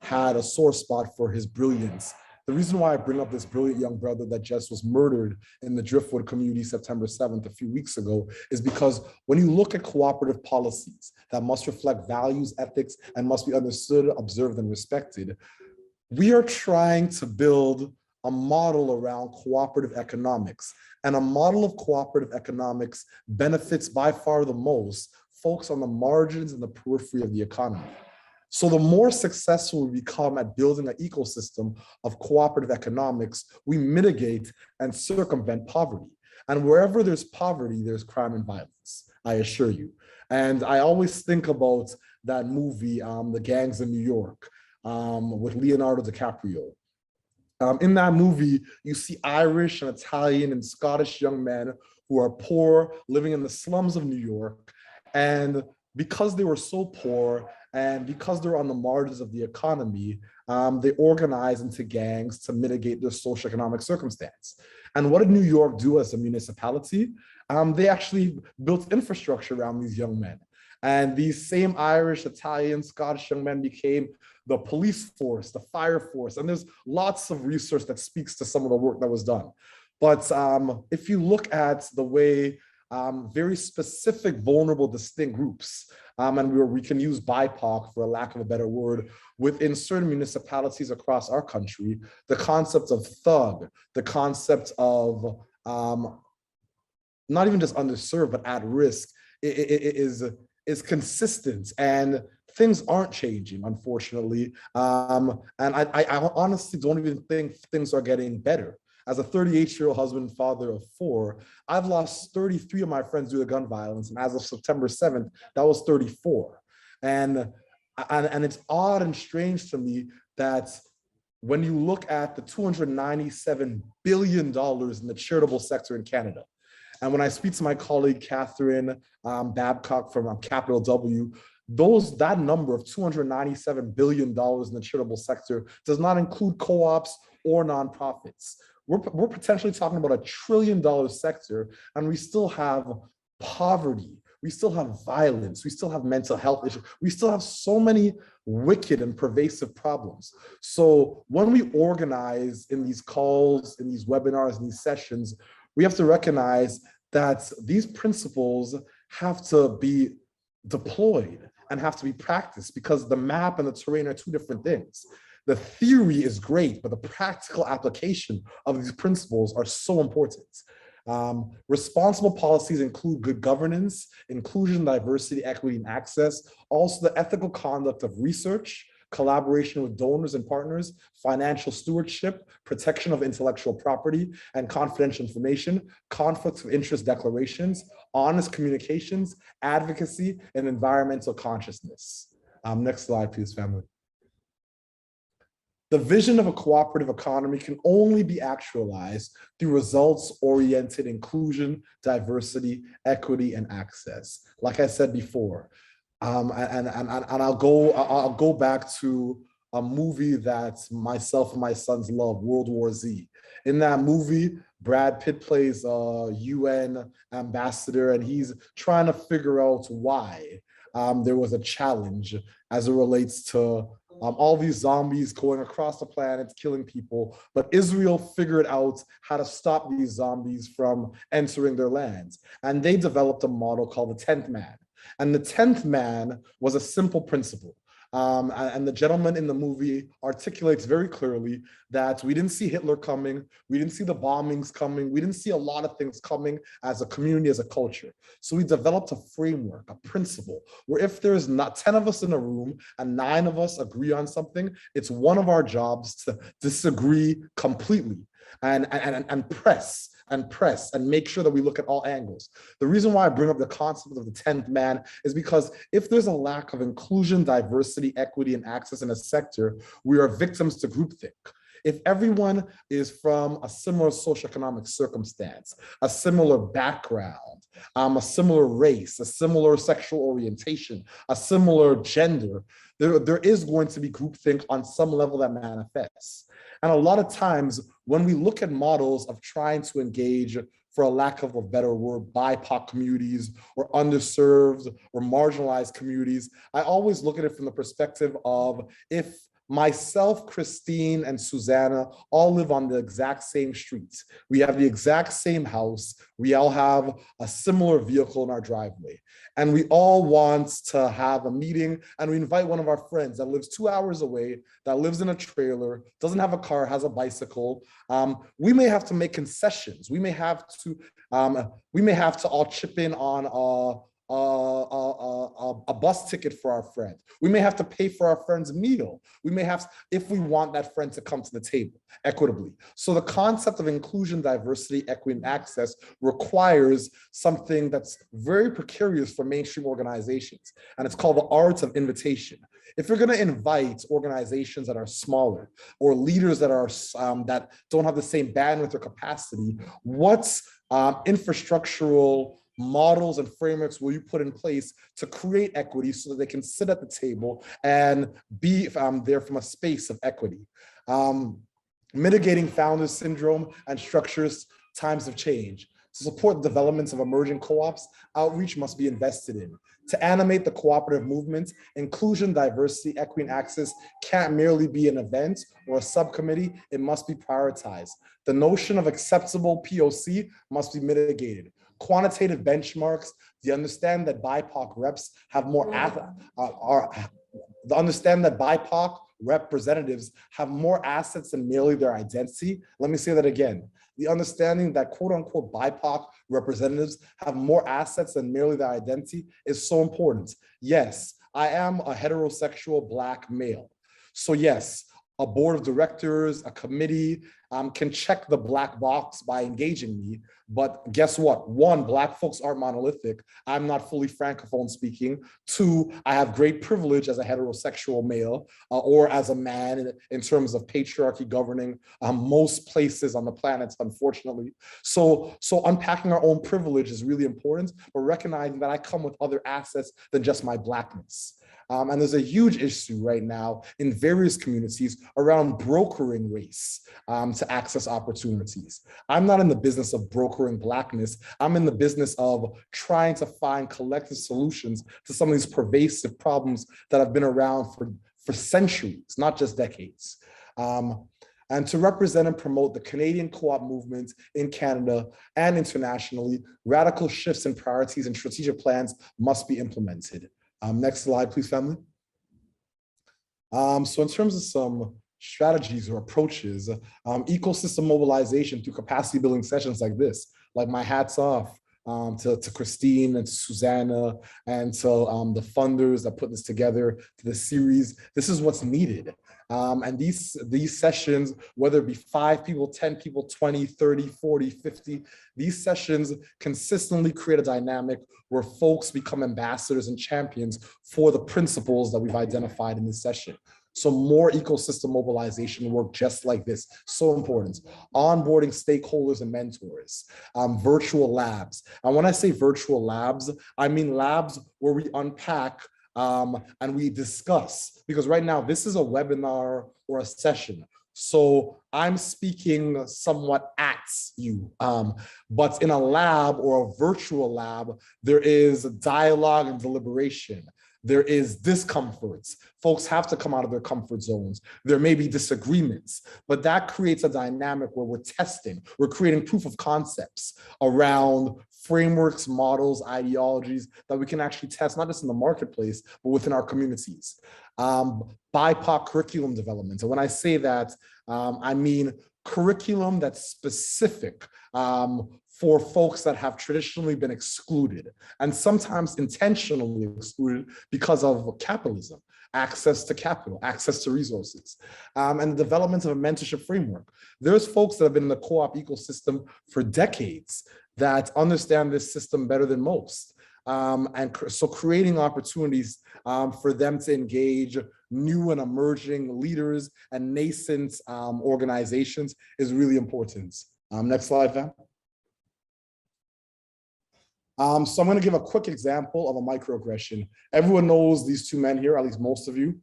had a sore spot for his brilliance. The reason why I bring up this brilliant young brother that just was murdered in the Driftwood community September 7th a few weeks ago is because when you look at cooperative policies that must reflect values, ethics, and must be understood, observed, and respected, we are trying to build a model around cooperative economics. And a model of cooperative economics benefits by far the most folks on the margins and the periphery of the economy. So the more successful we become at building an ecosystem of cooperative economics, we mitigate and circumvent poverty. And wherever there's poverty, there's crime and violence, I assure you. And I always think about that movie, The Gangs in New York, with Leonardo DiCaprio. In that movie, you see Irish and Italian and Scottish young men who are poor, living in the slums of New York. And because they were so poor, and because they're on the margins of the economy, they organize into gangs to mitigate their socioeconomic circumstance. And what did New York do as a municipality? They actually built infrastructure around these young men. And these same Irish, Italian, Scottish young men became the police force, the fire force. And there's lots of research that speaks to some of the work that was done. But if you look at the way very specific, vulnerable, distinct groups, and we can use BIPOC for a lack of a better word, within certain municipalities across our country, the concept of thug, the concept of not even just underserved, but at risk is consistent, and things aren't changing, unfortunately. And I honestly don't even think things are getting better. As a 38-year-old husband and father of 4, I've lost 33 of my friends due to gun violence. And as of September 7th, that was 34. And it's odd and strange to me that when you look at the $297 billion in the charitable sector in Canada, and when I speak to my colleague, Catherine Babcock from Capital W, that number of $297 billion in the charitable sector does not include co-ops or nonprofits. We're potentially talking about $1 trillion sector, and we still have poverty, we still have violence, we still have mental health issues, we still have so many wicked and pervasive problems. So when we organize in these calls, in these webinars, in these sessions, we have to recognize that these principles have to be deployed and have to be practiced, because the map and the terrain are two different things. The theory is great, but the practical application of these principles are so important. Responsible policies include good governance, inclusion, diversity, equity, and access, also the ethical conduct of research, collaboration with donors and partners, financial stewardship, protection of intellectual property and confidential information, conflicts of interest declarations, honest communications, advocacy, and environmental consciousness. Next slide, please, family. The vision of a cooperative economy can only be actualized through results-oriented inclusion, diversity, equity, and access. Like I said before, I'll go back to a movie that myself and my sons love, World War Z. In that movie, Brad Pitt plays a UN ambassador, and he's trying to figure out why there was a challenge as it relates to all these zombies going across the planet, killing people, but Israel figured out how to stop these zombies from entering their lands. And they developed a model called the 10th man. And the 10th man was a simple principle. And the gentleman in the movie articulates very clearly that we didn't see Hitler coming, we didn't see the bombings coming, we didn't see a lot of things coming as a community, as a culture. So we developed a framework, a principle, where if there's not 10 of us in a room and 9 of us agree on something, it's one of our jobs to disagree completely and press and make sure that we look at all angles. The reason why I bring up the concept of the 10th man is because if there's a lack of inclusion, diversity, equity, and access in a sector, we are victims to groupthink. If everyone is from a similar socioeconomic circumstance, a similar background, a similar race, a similar sexual orientation, a similar gender, there is going to be groupthink on some level that manifests. And a lot of times when we look at models of trying to engage, for a lack of a better word, BIPOC communities or underserved or marginalized communities, I always look at it from the perspective of, if myself, Christine, and Susanna all live on the exact same streets, we have the exact same house, we all have a similar vehicle in our driveway, and we all want to have a meeting, and we invite one of our friends that lives 2 hours away, that lives in a trailer, doesn't have a car, has a bicycle. We may have to make concessions. We may have to all chip in on a bus ticket for our friend. We may have to pay for our friend's meal. We may have, if we want that friend to come to the table equitably. So the concept of inclusion, diversity, equity, and access requires something that's very precarious for mainstream organizations, and it's called the art of invitation. If you're going to invite organizations that are smaller or leaders that are that don't have the same bandwidth or capacity, what's infrastructural models and frameworks will you put in place to create equity so that they can sit at the table and be there from a space of equity? Mitigating founder syndrome and structures times of change. To support the developments of emerging co-ops, outreach must be invested in. To animate the cooperative movement, inclusion, diversity, equity, and access can't merely be an event or a subcommittee, it must be prioritized. The notion of acceptable POC must be mitigated. Quantitative benchmarks, the understand that BIPOC reps have more, the understand that BIPOC representatives have more assets than merely their identity. Let me say that again. The understanding that quote unquote BIPOC representatives have more assets than merely their identity is so important. Yes, I am a heterosexual Black male. So yes, a board of directors, a committee can check the black box by engaging me. But guess what? One, Black folks aren't monolithic. I'm not fully Francophone speaking. Two, I have great privilege as a heterosexual male or as a man in terms of patriarchy governing most places on the planet, unfortunately. So unpacking our own privilege is really important, but recognizing that I come with other assets than just my Blackness. And there's a huge issue right now in various communities around brokering race to access opportunities. I'm not in the business of brokering Blackness. I'm in the business of trying to find collective solutions to some of these pervasive problems that have been around for centuries, not just decades. And to represent and promote the Canadian co-op movement in Canada and internationally, radical shifts in priorities and strategic plans must be implemented. Next slide, please, family. So in terms of some strategies or approaches, ecosystem mobilization through capacity building sessions like this, like my hats off to Christine and to Susanna and to the funders that put this together, to the series. This is what's needed. And these sessions, whether it be 5 people, 10 people, 20, 30, 40, 50, these sessions consistently create a dynamic where folks become ambassadors and champions for the principles that we've identified in this session. So more ecosystem mobilization work just like this, so important. Onboarding stakeholders and mentors, virtual labs. And when I say virtual labs, I mean labs where we unpack and we discuss, because right now this is a webinar or a session. So I'm speaking somewhat at you, but in a lab or a virtual lab, there is dialogue and deliberation. There is discomforts. Folks have to come out of their comfort zones. There may be disagreements, but that creates a dynamic where we're testing, we're creating proof of concepts around frameworks, models, ideologies that we can actually test, not just in the marketplace, but within our communities. BIPOC curriculum development. And when I say that, I mean curriculum that's specific for folks that have traditionally been excluded and sometimes intentionally excluded because of capitalism, access to capital, access to resources, and the development of a mentorship framework. There's folks that have been in the co-op ecosystem for decades that understand this system better than most. And so creating opportunities for them to engage new and emerging leaders and nascent organizations is really important. Next slide, Van. So I'm going to give a quick example of a microaggression. Everyone knows these two men here, at least most of you.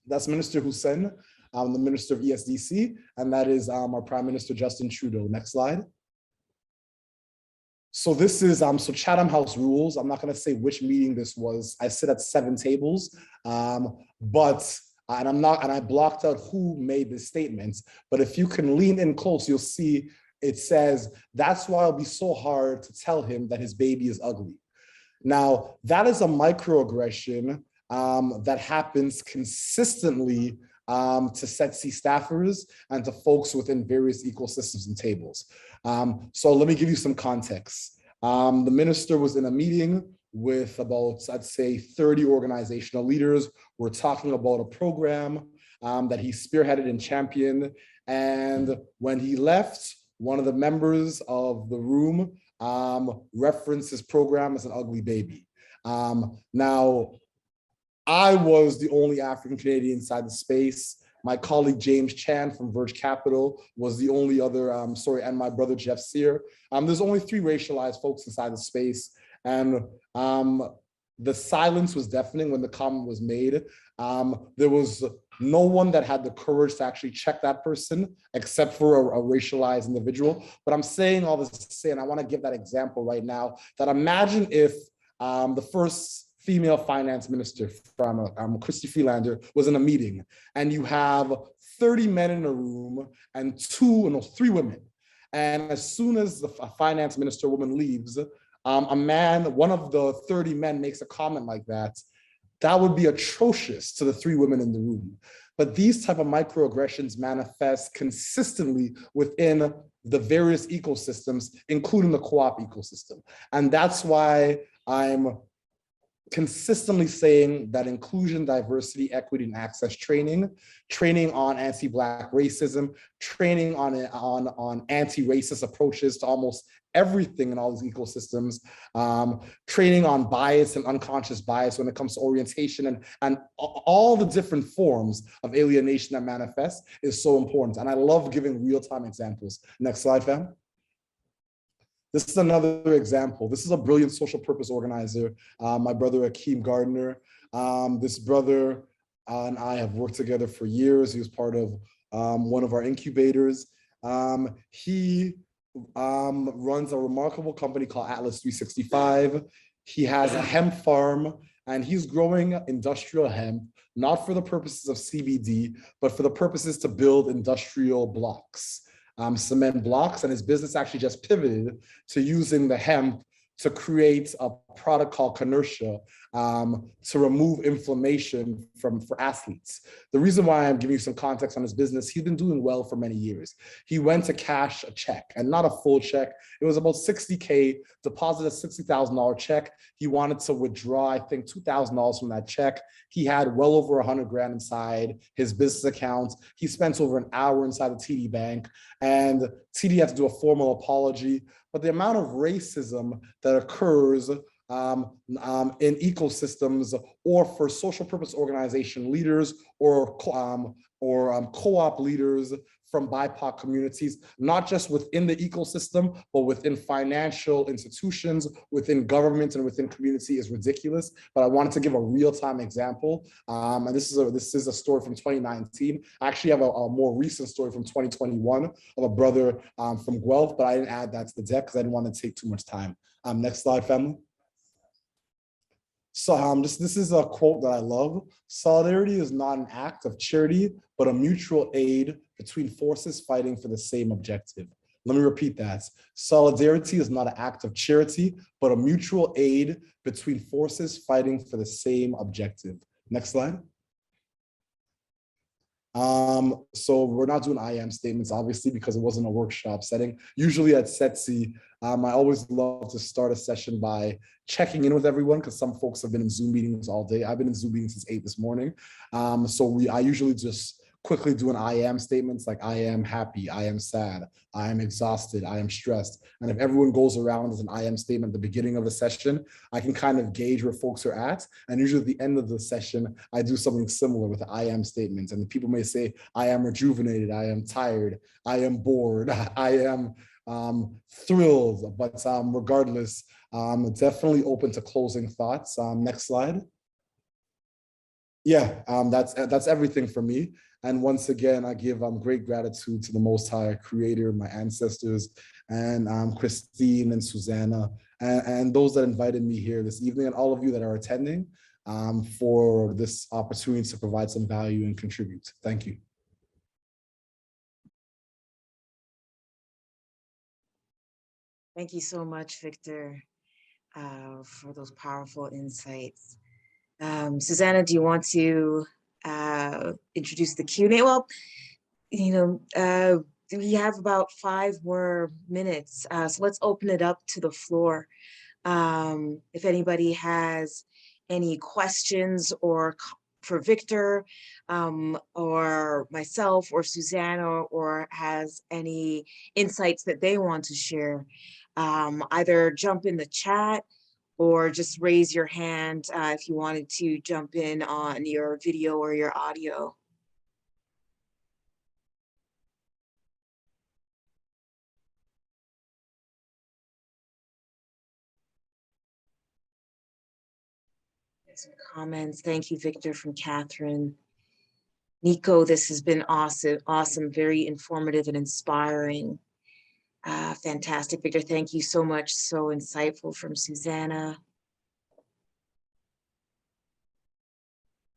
That's Minister Hussein, the Minister of ESDC, and that is our Prime Minister Justin Trudeau. Next slide. So this is, so Chatham House rules. I'm not going to say which meeting this was. I sit at 7 tables, and I blocked out who made this statement. But if you can lean in close, you'll see it says, that's why it'll be so hard to tell him that his baby is ugly. Now, that is a microaggression that happens consistently to SETSI staffers and to folks within various ecosystems and tables. So let me give you some context. The minister was in a meeting with about, I'd say, 30 organizational leaders. We're talking about a program that he spearheaded and championed. And when he left, one of the members of the room referenced his program as an ugly baby. Now, I was the only African Canadian inside the space. My colleague James Chan from Verge Capital was the only other, and my brother Jeff Sear. There's only 3 racialized folks inside the space. And the silence was deafening when the comment was made. There was no one that had the courage to actually check that person except for a racialized individual. But I'm saying all this to say, and I want to give that example right now, that imagine if the first female finance minister from Christy Freelander was in a meeting, and you have 30 men in a room and 3 women. And as soon as the finance minister woman leaves, one of the 30 men makes a comment like that, that would be atrocious to the 3 women in the room. But these type of microaggressions manifest consistently within the various ecosystems, including the co-op ecosystem. And that's why I'm consistently saying that inclusion, diversity, equity, and access training on anti-Black racism, training on anti-racist approaches to almost everything in all these ecosystems, training on bias and unconscious bias when it comes to orientation and all the different forms of alienation that manifest is so important. And I love giving real-time examples. Next slide, fam. This is another example. This is a brilliant social purpose organizer, my brother Akeem Gardner. This brother and I have worked together for years. He was part of one of our incubators. He runs a remarkable company called Atlas 365. He has a hemp farm and he's growing industrial hemp, not for the purposes of CBD, but for the purposes to build industrial blocks. Cement blocks, and his business actually just pivoted to using the hemp to create a product called Canertia to remove inflammation for athletes. The reason why I'm giving you some context on his business, he's been doing well for many years. He went to cash a check, and not a full check. It was about $60K, deposited a $60,000 check. He wanted to withdraw, I think, $2,000 from that check. He had well over 100 grand inside his business account. He spent over an hour inside the TD Bank, and TD had to do a formal apology. But the amount of racism that occurs in ecosystems or for social purpose organization leaders or co-op leaders from BIPOC communities, not just within the ecosystem, but within financial institutions, within government and within community is ridiculous. But I wanted to give a real-time example. And this is a story from 2019. I actually have a more recent story from 2021 of a brother from Guelph, but I didn't add that to the deck because I didn't want to take too much time. Next slide, family. So this is a quote that I love. Solidarity is not an act of charity, but a mutual aid between forces fighting for the same objective. Let me repeat that. Solidarity is not an act of charity, but a mutual aid between forces fighting for the same objective. Next slide. So we're not doing I am statements, obviously, because it wasn't a workshop setting. Usually at SETSI, I always love to start a session by checking in with everyone because some folks have been in Zoom meetings all day. I've been in Zoom meetings since 8 this morning. I usually just quickly doing I am statements like I am happy, I am sad, I am exhausted, I am stressed. And if everyone goes around as an I am statement at the beginning of a session, I can kind of gauge where folks are at. And usually at the end of the session, I do something similar with the I am statements. And the people may say, I am rejuvenated, I am tired, I am bored, I am thrilled. But regardless, definitely open to closing thoughts. Next slide. Yeah, that's everything for me. And once again, I give great gratitude to the Most High Creator, my ancestors, and Christine and Susanna, and those that invited me here this evening, and all of you that are attending for this opportunity to provide some value and contribute. Thank you. Thank you so much, Victor, for those powerful insights. Susanna, do you want to introduce the Q&A? Well, we have about 5 more minutes, so let's open it up to the floor. If anybody has any questions or for Victor or myself or Susanna, or has any insights that they want to share, either jump in the chat or just raise your hand if you wanted to jump in on your video or your audio. Some comments. Thank you, Victor, from Catherine. Nico, this has been awesome, very informative and inspiring. Fantastic, Victor. Thank you so much. So insightful from Susanna.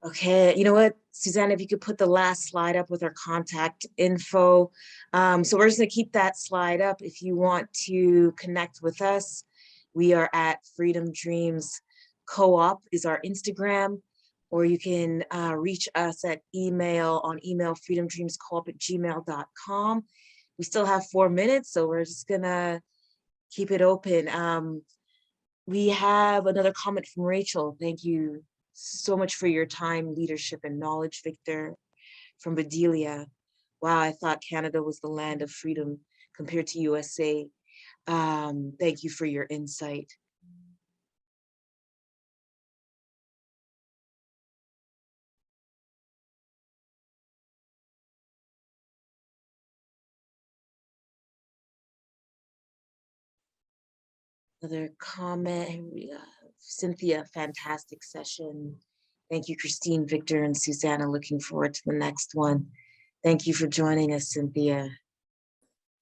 Okay, you know what, Susanna, if you could put the last slide up with our contact info. So we're just gonna keep that slide up. If you want to connect with us, we are at Freedom Dreams Co-op is our Instagram, or you can reach us at email freedomdreamscoop@gmail.com. We still have 4 minutes, so we're just gonna keep it open. We have another comment from Rachel. Thank you so much for your time, leadership, and knowledge, Victor, from Bedelia. Wow, I thought Canada was the land of freedom compared to USA. Thank you for your insight. Another comment, Cynthia, fantastic session. Thank you, Christine, Victor, and Susanna. Looking forward to the next one. Thank you for joining us, Cynthia.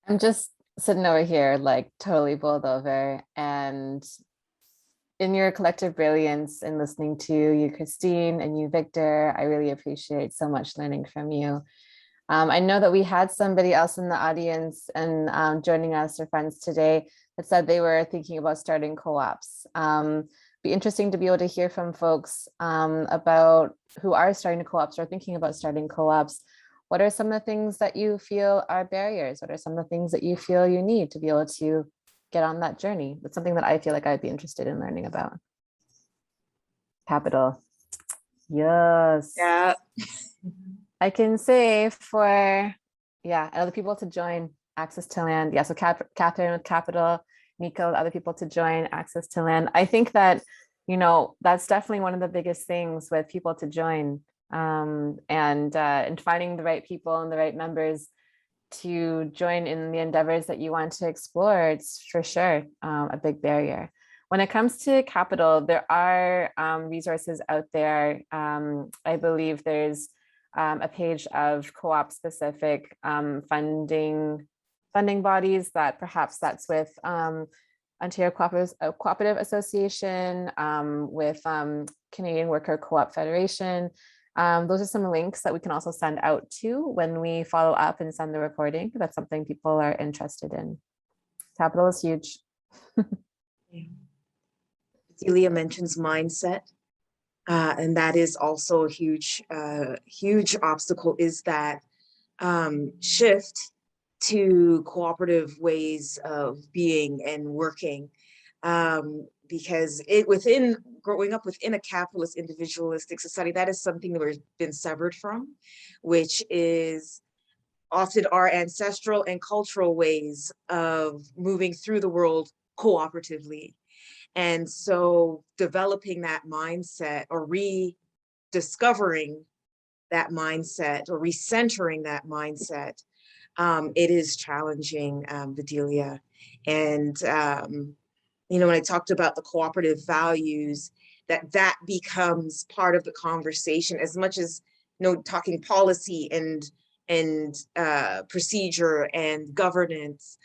I'm just sitting over here, like totally bowled over, and in your collective brilliance and listening to you, Christine, and you, Victor, I really appreciate so much learning from you. I know that we had somebody else in the audience and joining us, or friends today, that said they were thinking about starting co-ops. Be interesting to be able to hear from folks about who are starting co-ops or thinking about starting co-ops. What are some of the things that you feel are barriers? What are some of the things that you feel you need to be able to get on that journey? That's something that I feel like I'd be interested in learning about. Capital. Yes. Yeah. I can say for, other people to join, access to land. Yeah, so Catherine with capital, Nico, other people to join, access to land. I think that, that's definitely one of the biggest things with people to join, and finding the right people and the right members to join in the endeavors that you want to explore. It's for sure a big barrier. When it comes to capital, there are resources out there. I believe there's a page of co-op specific funding bodies that perhaps that's with Ontario Cooperative Association, with Canadian Worker Co-op Federation. Those are some links that we can also send out to when we follow up and send the recording. That's something people are interested in. Capital is huge. Celia mentions mindset. And that is also a huge obstacle, is that shift to cooperative ways of being and working. because growing up within a capitalist individualistic society, that is something that we've been severed from, which is often our ancestral and cultural ways of moving through the world cooperatively. And so developing that mindset or rediscovering that mindset or recentering that mindset, it is challenging, Bedelia. And, you know, when I talked about the cooperative values, that becomes part of the conversation as much as, you know, talking policy and procedure and governance,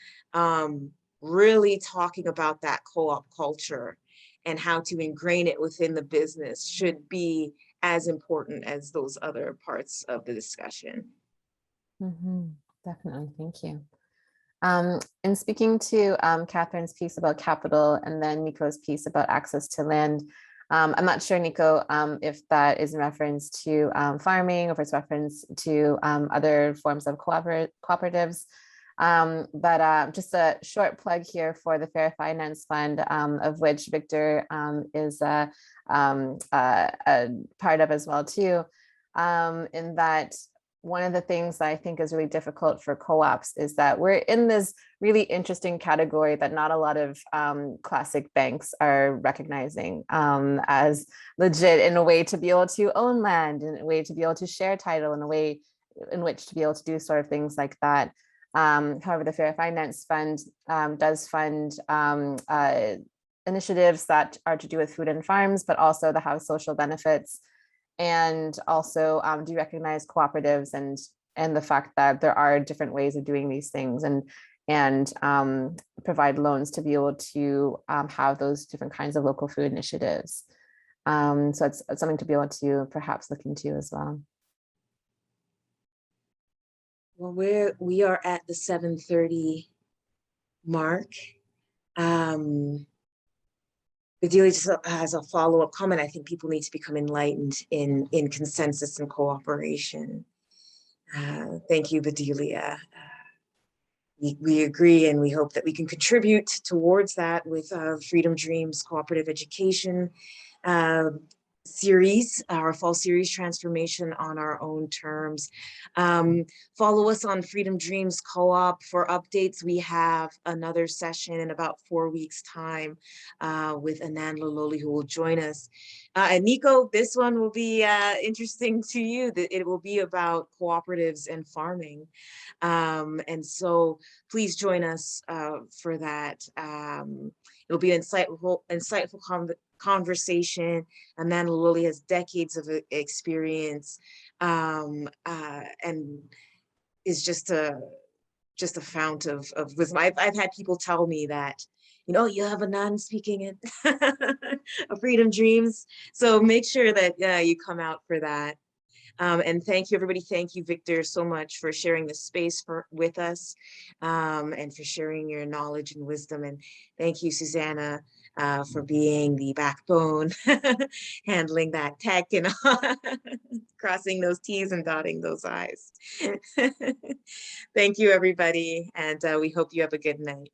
really talking about that co-op culture and how to ingrain it within the business should be as important as those other parts of the discussion. Definitely, thank you. In speaking to Catherine's piece about capital and then Nico's piece about access to land, I'm not sure, Nico, if that is in reference to farming or if it's reference to other forms of cooperatives. But just a short plug here for the Fair Finance Fund, of which Victor is a part of as well too, in that one of the things that I think is really difficult for co-ops is that we're in this really interesting category that not a lot of classic banks are recognizing as legit, in a way to be able to own land, in a way to be able to share title, in a way in which to be able to do sort of things like that. However, the Fair Finance Fund does fund initiatives that are to do with food and farms, but also that have social benefits, and also do recognize cooperatives and the fact that there are different ways of doing these things, and provide loans to be able to have those different kinds of local food initiatives. So it's something to be able to perhaps look into as well. Well, we are at the 7:30 mark. Bedelia just has a follow-up comment. I think people need to become enlightened in consensus and cooperation. Thank you, Bedelia. We agree, and we hope that we can contribute towards that with Freedom Dreams Cooperative Education series, our fall series, Transformation on Our Own Terms. Follow us on Freedom Dreams Co-op for updates. We have another session in about 4 weeks' time with Anand Lololi, who will join us. And Nico, this one will be interesting to you. That it will be about cooperatives and farming. And so please join us for that. It'll be an insightful conversation. Amanda Lilly has decades of experience and is just a fount of wisdom. I've had people tell me that, you know, you have a non-speaking at a Freedom Dreams. So make sure that you come out for that. And thank you, everybody. Thank you, Victor, so much for sharing this space with us and for sharing your knowledge and wisdom. And thank you, Susanna, for being the backbone, handling that tech and crossing those T's and dotting those I's. Thank you, everybody. And we hope you have a good night.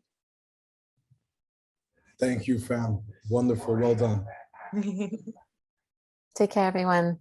Thank you, fam. Wonderful. Well done. Take care, everyone.